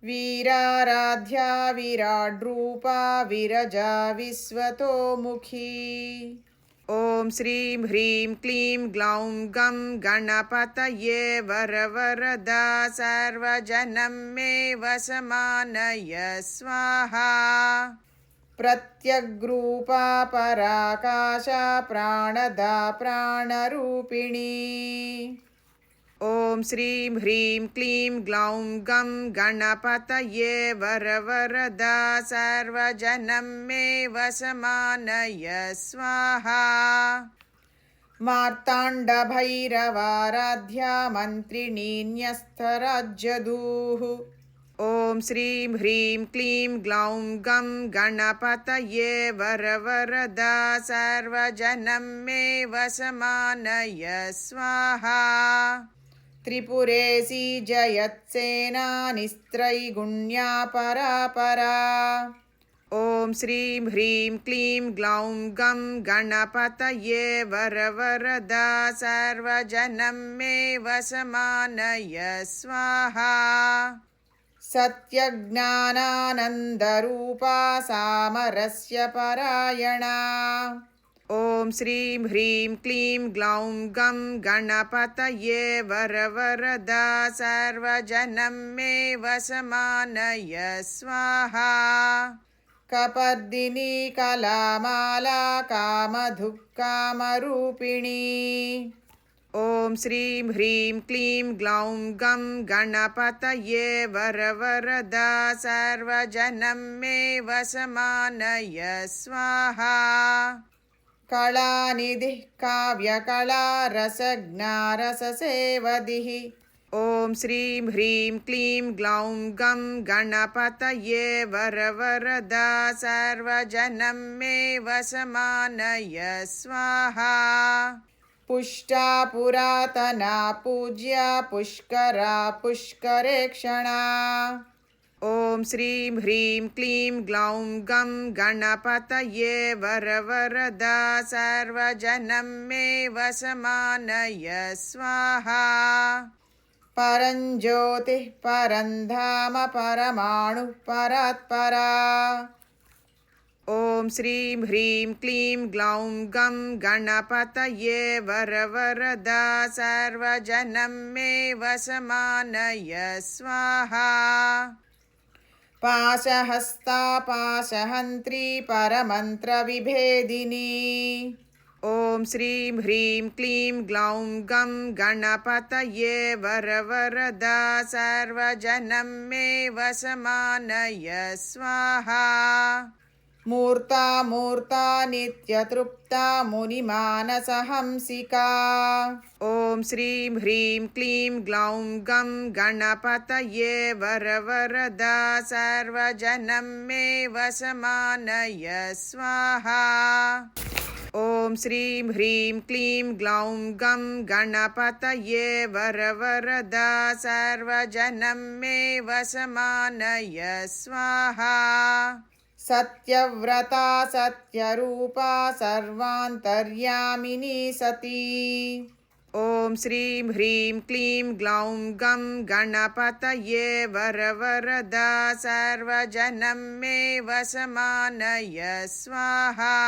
वीराराध्या विराड्रूपा विरजा विश्वतोमुखी। ॐ श्रीं ह्रीं क्लीं ग्लौं गं गणपतये वरवरदा सर्वजनं मे वशमानय स्वाहा। प्रत्यग्रूपा पराकाशा प्राणदा प्राणरूपिणी। ॐ श्रीं ह्रीं क्लीं ग्लौं गं गणपतये वरवरदा सर्वजनं मे वशमानय स्वाहा। मार्ताण्डभैरवाराध्या मन्त्रिणी न्यस्तराज्यदूः। ॐ श्रीं ह्रीं क्लीं ग्लौं गं गणपतये वरवरदा सर्वजनं मे वशमानय स्वाहा। त्रिपुरेशी जयत्सेना निस्त्रैगुण्या परापरा। ॐ श्रीं ह्रीं क्लीं ग्लौं गं गणपतये वरवरदा सर्वजनं मे वशमानय स्वाहा। सत्यज्ञानानन्दरूपा सामरस्य परायणा। ॐ श्रीं ह्रीं क्लीं ग्लौं गं गणपतये वरवरदा सर्वजनं मे वशमानय स्वाहा। कपर्दिनी कलामाला कामधुक्कामरूपिणी। ॐ श्रीं ह्रीं क्लीं ग्लौं गं गणपतये वरवरदा सर्वजनं मे वशमानय स्वाहा। कलानिधिः काव्यकलारसज्ञारससेवधिः ॐ श्रीं ह्रीं क्लीं ग्लौं गं गणपतये वरवरदा सर्वजनं मे वशमानय स्वाहा। पुष्टा पुरातना पूज्या पुष्करा पुष्करेक्षणा ॐ श्रीं ह्रीं क्लीं ग्लौं गं गणपतये वरवरदा सर्वजनं मे वशमानय स्वाहा। परञ्ज्योतिः परन्धाम परमाणुः परात्परा ॐ श्रीं ह्रीं क्लीं ग्लौं गं गणपतये वरवरदा सर्वजनं मे वशमानय स्वाहा। पाशहस्ता पाशहन्त्री परमन्त्रविभेदिनी ॐ श्रीं ह्रीं क्लीं ग्लौं गं गणपतये वरवरदा सर्वजनं मे वशमानय स्वाहा। मूर्ता मूर्ता नित्यतृप्ता मुनिमानसहंसिका ॐ श्रीं ह्रीं क्लीं ग्लौं गं गणपतये वरवरदा सर्वजनं मे वशमानय स्वाहा। ॐ श्रीं ह्रीं क्लीं ग्लौं गं गणपतये वरवरदा सर्वजनं मे वशमानय स्वाहा। सत्यव्रता सत्यरूपा सर्वान्तर्यामिनी सती ॐ श्रीं ह्रीं क्लीं ग्लौं गं गणपतये वरवरदा सर्वजनं मे वशमानय स्वाहा।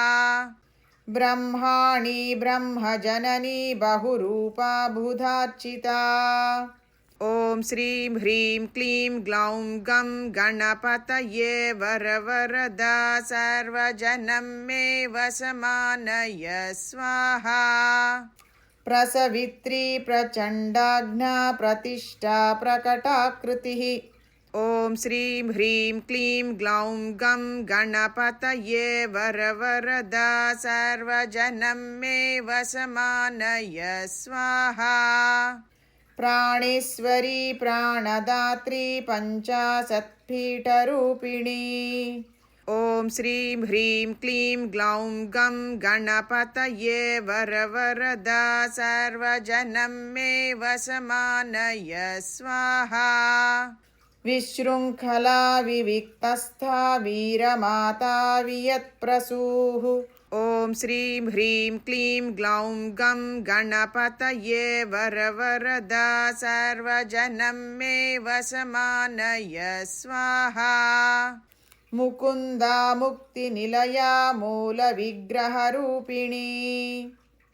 ब्रह्माणि ब्रह्मजननी बहुरूपा बुधार्चिता ॐ श्रीं ह्रीं क्लीं ग्लौं गं गणपतये वरवरदा सर्वजनं मे वशमानय स्वाहा। प्रसवित्री प्रचण्डाघ्ना प्रतिष्ठा प्रकटाकृतिः ॐ श्रीं ह्रीं क्लीं ग्लौं गं गणपतये वरवरदा सर्वजनं मे वशमानय स्वाहा। प्राणेश्वरी प्राणदात्री पञ्चाशत्पीठरूपिणी ॐ श्रीं ह्रीं क्लीं ग्लौं गं गणपतये वरवरदा सर्वजनं मे वशमानय स्वाहा। विशृङ्खला विविक्तस्था वीरमाता वियत्प्रसूः ॐ श्रीं ह्रीं क्लीं ग्लौं गं गणपतये वरवरदा सर्वजनं मे वशमानय स्वाहा। मुकुन्दा मुक्तिनिलया मूलविग्रहरूपिणी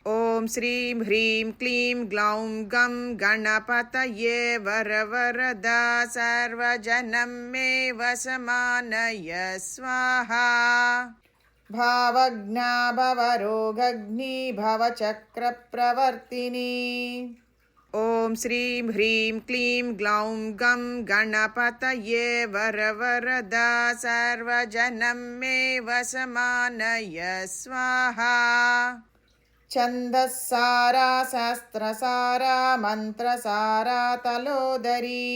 ॐ श्रीं ह्रीं क्लीं ग्लौं गं गणपतये वरवरदा सर्वजनं मे वशमानय स्वाहा। भावज्ञा भवरोगग्नी भवचक्रप्रवर्तिनी ॐ श्रीं ह्रीं क्लीं ग्लौं गं गणपतये वरवरदा सर्वजनं मे वशमानय स्वाहा। छन्दस्सारा शास्त्रसारा मन्त्रसारा तलोदरी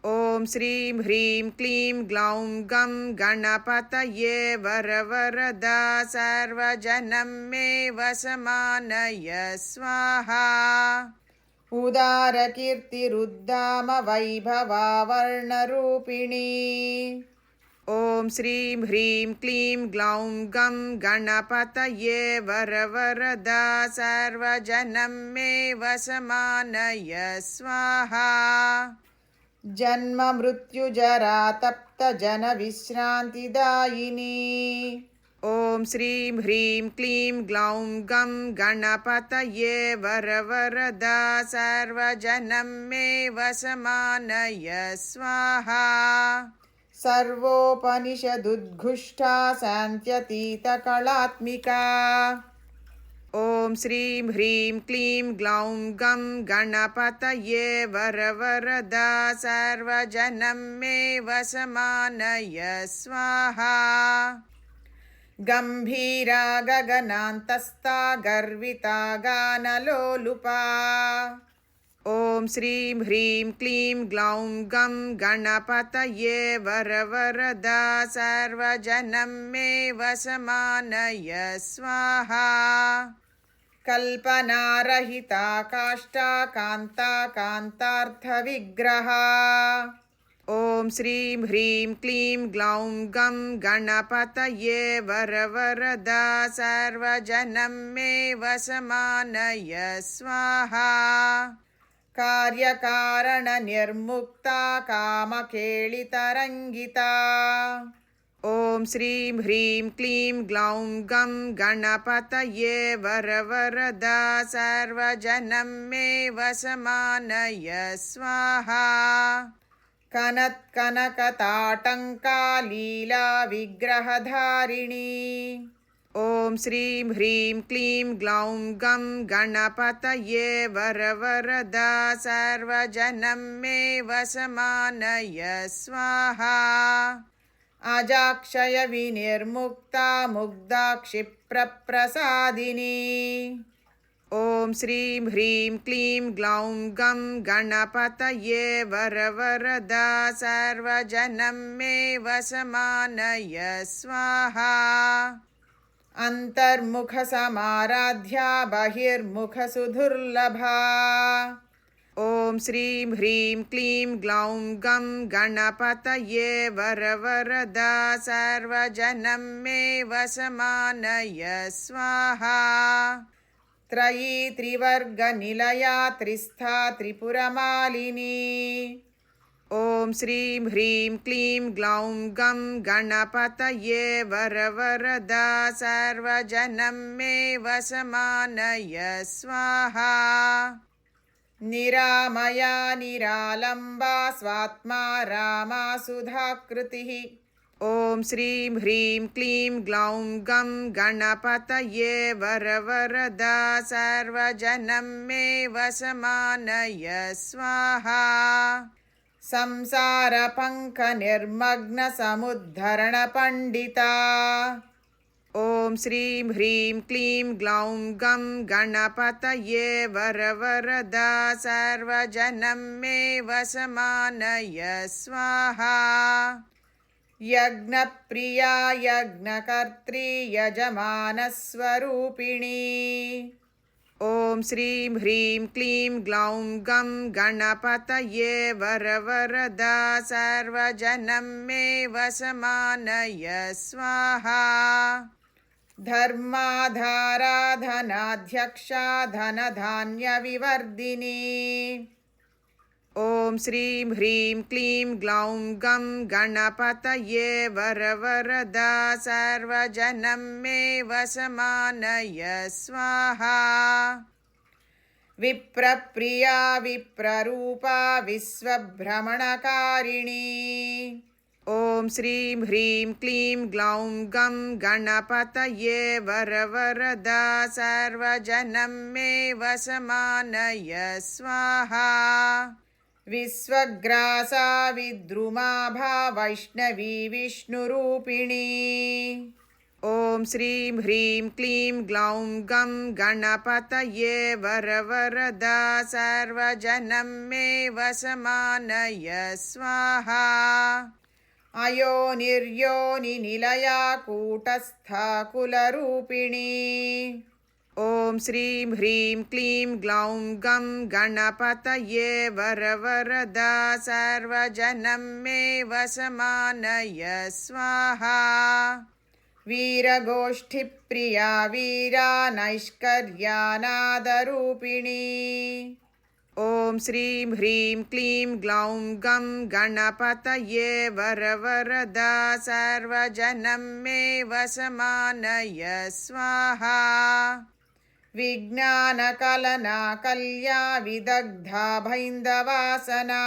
ॐ श्रीं ह्रीं क्लीं ग्लौं गं गणपतये वरवरदा सर्वजनं मे वशमानय स्वाहा। उदारकीर्तिरुद्दाम वैभवा वर्णरूपिणी ॐ श्रीं ह्रीं क्लीं ग्लौं गं गणपतये वरवरदा सर्वजनं मे वशमानय स्वाहा। जन्म मृत्युजरा तप्तजनविश्रान्तिदायिनी ॐ श्रीं ह्रीं क्लीं ग्लौं गं गणपतये वरवरदा सर्वजनं मे वशमानय स्वाहा। सर्वोपनिषदुद्घुष्टा शान्त्यतीतकलात्मिका ॐ श्रीं ह्रीं क्लीं ग्लौं गं गणपतये वरवरदा सर्वजनं मे वशमानय स्वाहा। गम्भीरा गगनान्तस्था गर्विता गानलोलुपा ॐ श्रीं ह्रीं क्लीं ग्लौं गं गणपतये वरवरदा सर्वजनं मे वशमानय स्वाहा। कल्पनारहिता काष्ठा कान्ता कान्तार्थविग्रहा ॐ श्रीं ह्रीं क्लीं ग्लौं गं गणपतये वरवरदा सर्वजनं मे वशमानय स्वाहा। कार्यकारणनिर्मुक्ता कामकेलितरङ्गिता ॐ श्रीं ह्रीं क्लीं ग्लौं गं गणपतये वरवरदा सर्वजनं मे वशमानय स्वाहा। कनत्कनकताटङ्का लीला विग्रहधारिणी ॐ श्रीं ह्रीं क्लीं ग्लौं गं गणपतये वरवरदा सर्वजनं मे वशमानय स्वाहा। अजाक्षय विनिर्मुक्ता मुग्धा क्षिप्रप्रसादिनी ॐ श्रीं ह्रीं क्लीं ग्लौं गं गणपतये वरवरदा सर्वजनं मे वशमानय स्वाहा। अन्तर्मुखसमाराध्या बहिर्मुखसुदुर्लभा ॐ श्रीं ह्रीं क्लीं ग्लौं गं गणपतये वरवरदा सर्वजनं मे वशमानय स्वाहा। त्रयी त्रिवर्गनिलया त्रिस्था त्रिपुरमालिनी ॐ श्रीं ह्रीं क्लीं ग्लौं गं गणपतये वरवरदा सर्वजनं मे वशमानय स्वाहा। निरामया निरालम्बा स्वात्मा रामा सुधाकृतिः ॐ श्रीं ह्रीं क्लीं ग्लौं गं गणपतये वरवरदा सर्वजनं मे वशमानय स्वाहा। संसारपङ्कनिर्मग्नसमुद्धरणपण्डिता ॐ श्रीं ह्रीं क्लीं ग्लौं गं गणपतये वरवरदा सर्वजनं मे वशमानय स्वाहा। यज्ञप्रिया यज्ञकर्त्री यजमानस्वरूपिणी ॐ श्रीं ह्रीं क्लीं ग्लौं गं गणपतये वरवरदा सर्वजनं मे वशमानय स्वाहा। धर्माधाराधनाध्यक्षा धनधान्यविवर्धिनी ॐ श्रीं ह्रीं क्लीं ग्लौं गं गणपतये वरवरदा सर्वजनं मे वशमानय स्वाहा। विप्रप्रिया विप्ररूपा विश्वभ्रमणकारिणी ॐ श्रीं ह्रीं क्लीं ग्लौं गं गणपतये वरवरदा सर्वजनं मे वशमानय स्वाहा। विश्वग्रासा विद्रुमाभा वैष्णवी विष्णुरूपिणी ॐ श्रीं ह्रीं क्लीं ग्लौं गं गणपतये वरवरदा सर्वजनं मे वशमानय स्वाहा। अयोनिर्योनिनिलया कूटस्था कुलरूपिणी ॐ श्रीं ह्रीं क्लीं ग्लौं गं गणपतये वरवरदा सर्वजनं मे वशमानय स्वाहा। वीरगोष्ठिप्रिया वीरा नैष्कर्यानादरूपिणी ॐ श्रीं ह्रीं क्लीं ग्लौं गं गणपतये वरवरदा सर्वजनं मे वशमानय स्वाहा। विज्ञानकलना कल्या विदग्धा भैन्दवासना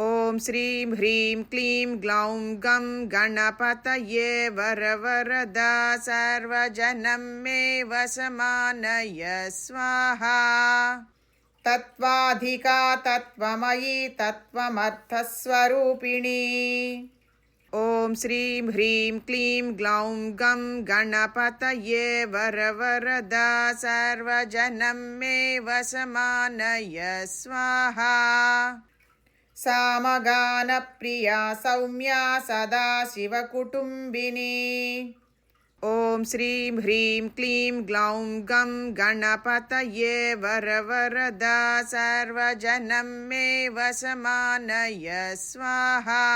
ॐ श्रीं ह्रीं क्लीं ग्लौं गं गणपतये वरवरदा सर्वजनं मे वसमानय स्वाहा। तत्त्वाधिका तत्त्वमयी तत्त्वमर्थस्वरूपिणी। ॐ श्रीं ह्रीं क्लीं ग्लौं गं गणपतये वरवरदा सर्वजनं मे वसमानय स्वाहा। सामगानप्रिया सौम्या सदाशिवकुटुम्बिनी। ॐ श्रीं ह्रीं क्लीं ग्लौं गं गणपतये वरवरदा सर्वजनं मे वसमानय स्वाहा।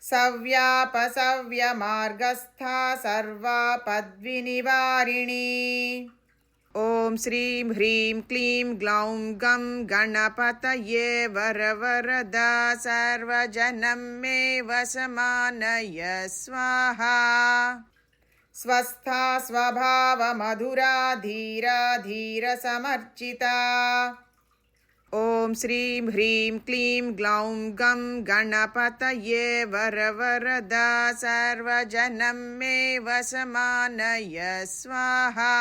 सव्यापसव्यमार्गस्था सर्वापद्विनिवारिणी। ॐ श्रीं ह्रीं क्लीं ग्लौं गं गणपतये वरवरदा सर्वजनं मे वसमानय स्वाहा। स्वस्था स्वभावमधुरा धीरा धीरसमर्चिता। ॐ श्रीं ह्रीं क्लीं ग्लौं गं गणपतये वरवरदा सर्वजनं मे वसमानय स्वाहा।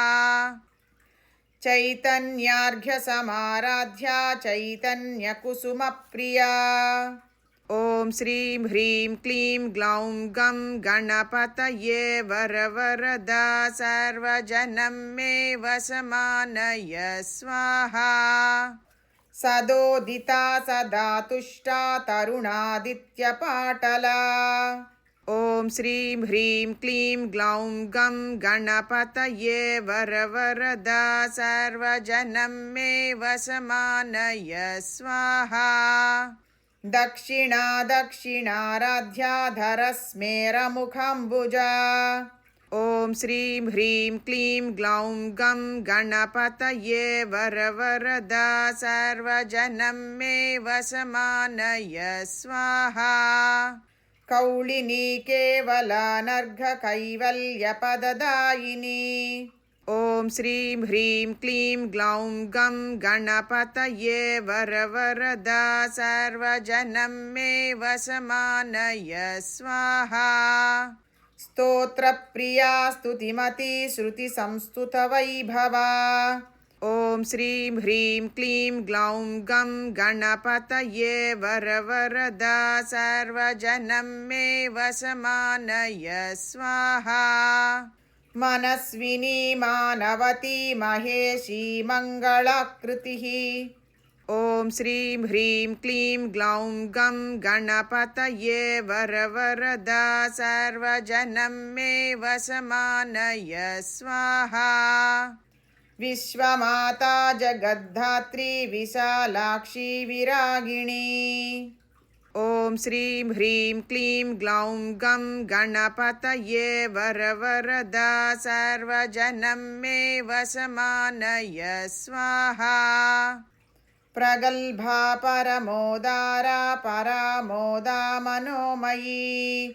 चैतन्यार्घ्यसमाराध्या चैतन्यकुसुमप्रिया। ॐ श्रीं ह्रीं क्लीं ग्लौं गं गणपतये वरवरदा सर्वजनं मे वसमानय स्वाहा। सदोदिता सदा तुष्टा तरुणादित्यपाटला। ॐ श्रीं ह्रीं क्लीं ग्लौं गं गणपतये वरवरदा सर्वजनं मे वसमानय स्वाहा। दक्षिणा दक्षिणाराध्या धरस्मेरमुखाम्बुजा। ॐ श्रीं ह्रीं क्लीं ग्लौं गं गणपतये वरवरदा सर्वजनं मे वसमानय स्वाहा। कौलिनी केवलानर्घकैवल्यपददायिनी। ॐ श्रीं ह्रीं क्लीं ग्लौं गं गणपतये वरवरदा सर्वजनं मे वसमानय स्वाहा। स्तोत्रप्रिया स्तुतिमती श्रुतिसंस्तुतवैभवा। ॐ श्रीं ह्रीं क्लीं ग्लौं गं गणपतये वरवरदा सर्वजनं मे वसमानय स्वाहा। मनस्विनी मानवती महेशी मङ्गलाकृतिः। ॐ श्रीं ह्रीं क्लीं ग्लौं गं गणपतये वरवरदा सर्वजनं मे वसमानय स्वाहा। विश्वमाता जगद्धात्री विशालाक्षी विरागिणी। ॐ श्रीं ह्रीं क्लीं ग्लौं गं गणपतये वरवरदा सर्वजनं मे वसमानय स्वाहा। प्रगल्भा परमोदारा परामोदा मनोमयी।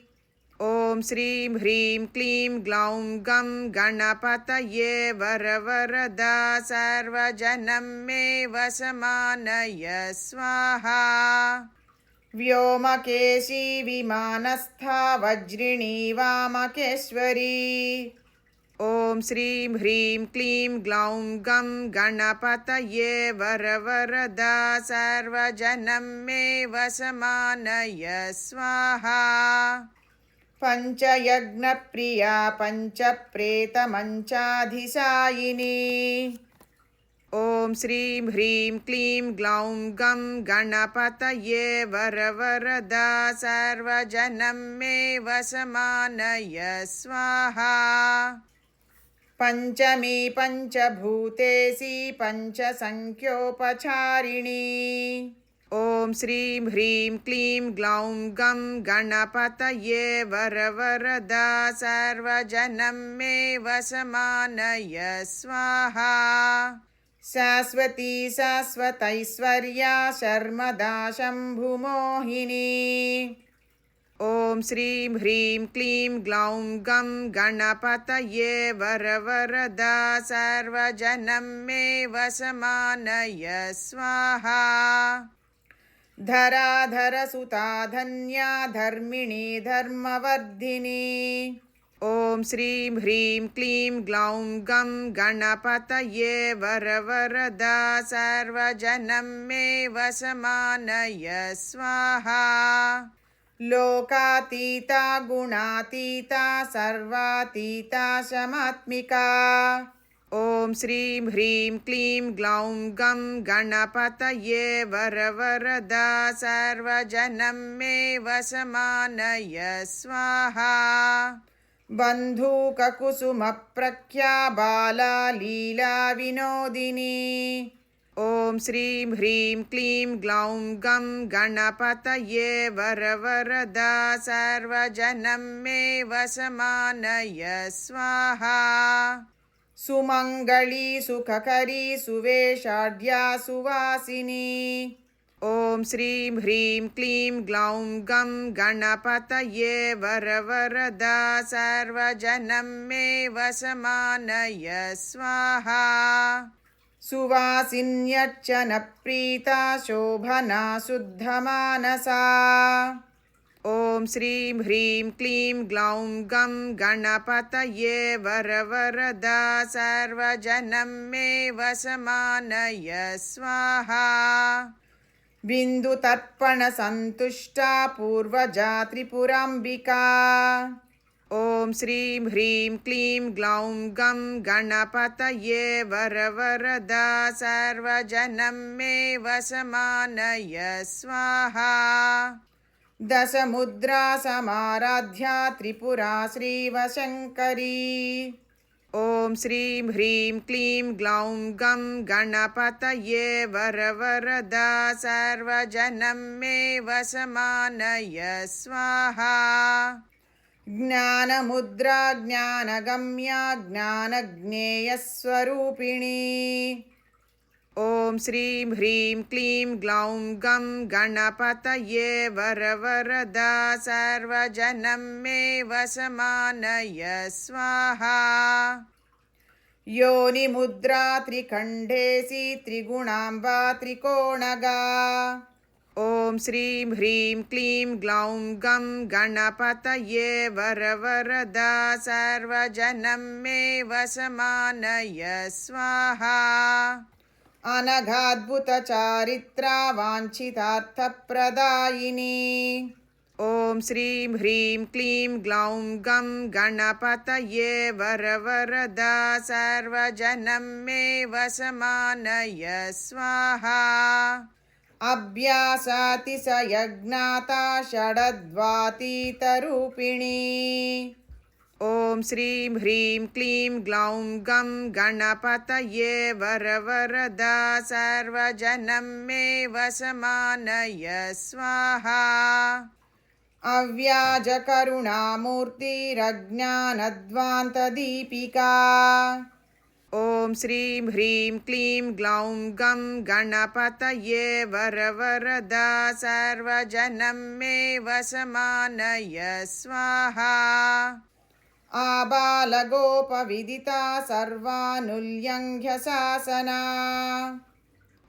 ॐ श्रीं ह्रीं क्लीं ग्लौं गं गणपतये वरवरदा सर्वजनं मे वसमानय स्वाहा। व्योमकेशी विमानस्था वज्रिणी वामकेश्वरी। ॐ श्रीं ह्रीं क्लीं ग्लौं गं गणपतये वरवरदा सर्वजनं मे वसमानय स्वाहा। पञ्चयज्ञप्रिया पञ्चप्रेतमञ्चाधिशायिनी। ॐ श्रीं ह्रीं क्लीं ग्लौं गं गणपतये वरवरदा सर्वजनं मे वसमानय स्वाहा। पञ्चमी पञ्चभूतेशी पञ्चसङ्ख्योपचारिणी। ॐ श्रीं ह्रीं क्लीं ग्लौं गं गणपतये वरवरदा सर्वजनं मे वसमानय स्वाहा। शाश्वती शाश्वतैश्वर्या शर्मदा शम्भुमोहिनी। ॐ श्रीं ह्रीं क्लीं ग्लौं गं गणपतये वरवरदा सर्वजनं मे वसमानय स्वाहा। धराधरसुता धन्या धर्मिणी धर्मवर्धिनी ॐ श्रीं ह्रीं क्लीं ग्लौं गं गणपतये वरवरदा सर्वजनं मे वशमानय स्वाहा लोकातीता गुणातीता सर्वातीता शमात्मिका ॐ श्रीं ह्रीं क्लीं ग्लौं गं गणपतये वरवरदा सर्वजनं मे वशमानय स्वाहा बन्धूककुसुमप्रख्या बाला लीला विनोदिनी ॐ श्रीं ह्रीं क्लीं ग्लौं गं गणपतये वरवरदा सर्वजनं मे वशमानय स्वाहा सुमङ्गली सुखकरी सुवेशाढ्या सुवासिनी ॐ श्रीं ह्रीं क्लीं ग्लौं गं गणपतये वरवरदा सर्वजनं मे वशमानय स्वाहा सुवासिन्यर्चनप्रीता शोभना शुद्धमानसा ॐ श्रीं ह्रीं क्लीं ग्लौं गं गणपतये वरवरदा सर्वजनं मे वशमानय स्वाहा बिन्दुतर्पणसन्तुष्टा पूर्वजा त्रिपुराम्बिका ॐ श्रीं ह्रीं क्लीं ग्लौं गं गणपतये वरवरदा सर्वजनं मे वशमानय स्वाहा दशमुद्रा समाराध्या त्रिपुरा श्रीवशङ्करी ॐ श्रीं ह्रीं क्लीं ग्लौं गं गणपतये वरवरदा सर्वजनं मे वशमानय स्वाहा ज्ञानमुद्रा ज्ञानगम्या ज्ञानज्ञेयस्वरूपिणी ॐ श्रीं ह्रीं क्लीं ग्लौं गं गणपतये वरवरदा सर्वजनं मे वशमानय स्वाहा योनिमुद्रा त्रिखण्डेसी त्रिगुणाम्बा त्रिकोणगा ॐ श्रीं ह्रीं क्लीं ग्लौं गं गणपतये वरवरदा सर्वजनं मे वशमानय स्वाहा अनघाद्भुतचारित्रा वाञ्छितार्थप्रदायिनी ॐ श्रीं ह्रीं क्लीं ग्लौं गं गणपतये वरवरदा सर्वजनं मे वशमानय स्वाहा अभ्यासातिशयज्ञाता षडद्वातीतरूपिणी ॐ श्रीं ह्रीं क्लीं ग्लौं गं गणपतये वरवरदा सर्वजनं मे वशमानय स्वाहा अव्याजकरुणामूर्तिरज्ञानध्वान्तदीपिका ॐ श्रीं ह्रीं क्लीं ग्लौं गं गणपतये वरवरदा सर्वजनं मे वशमानय स्वाहा आबालगोपविदिता सर्वानुल्यङ्घ्य शासना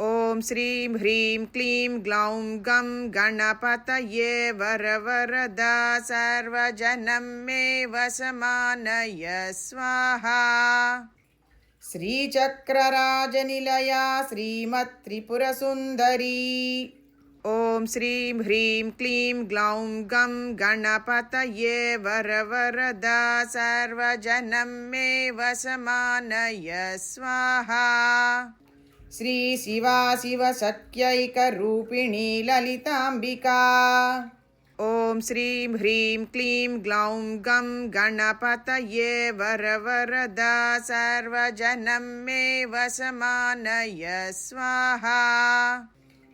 ॐ श्रीं ह्रीं क्लीं ग्लौं गं गणपतये वरवरदा सर्वजनं मे वशमानय स्वाहा श्रीचक्रराजनिलया श्रीमत्त्रिपुरसुन्दरी ॐ श्रीं ह्रीं क्लीं ग्लौं गं गणपतये वरवरदा सर्वजनं मे वशमानय स्वाहा श्रीशिवाशिवशक्यैकरूपिणी ललिताम्बिका ॐ श्रीं ह्रीं क्लीं ग्लौं गं गणपतये वरवरदा सर्वजनं मे वशमानय स्वाहा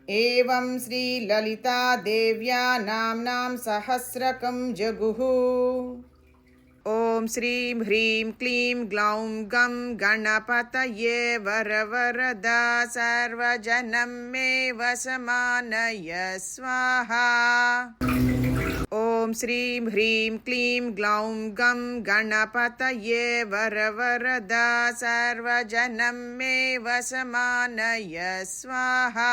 एवं श्रीललिता देव्या नाम्नां सहस्रकं जगुः ॐ श्रीं ह्रीं क्लीं ग्लौं गं गणपतये वरवरदा सर्वजनं मे वशमानय स्वाहा ॐ श्रीं ह्रीं क्लीं ग्लौं गं गणपतये वरवरदा सर्वजनं मे वशमानय स्वाहा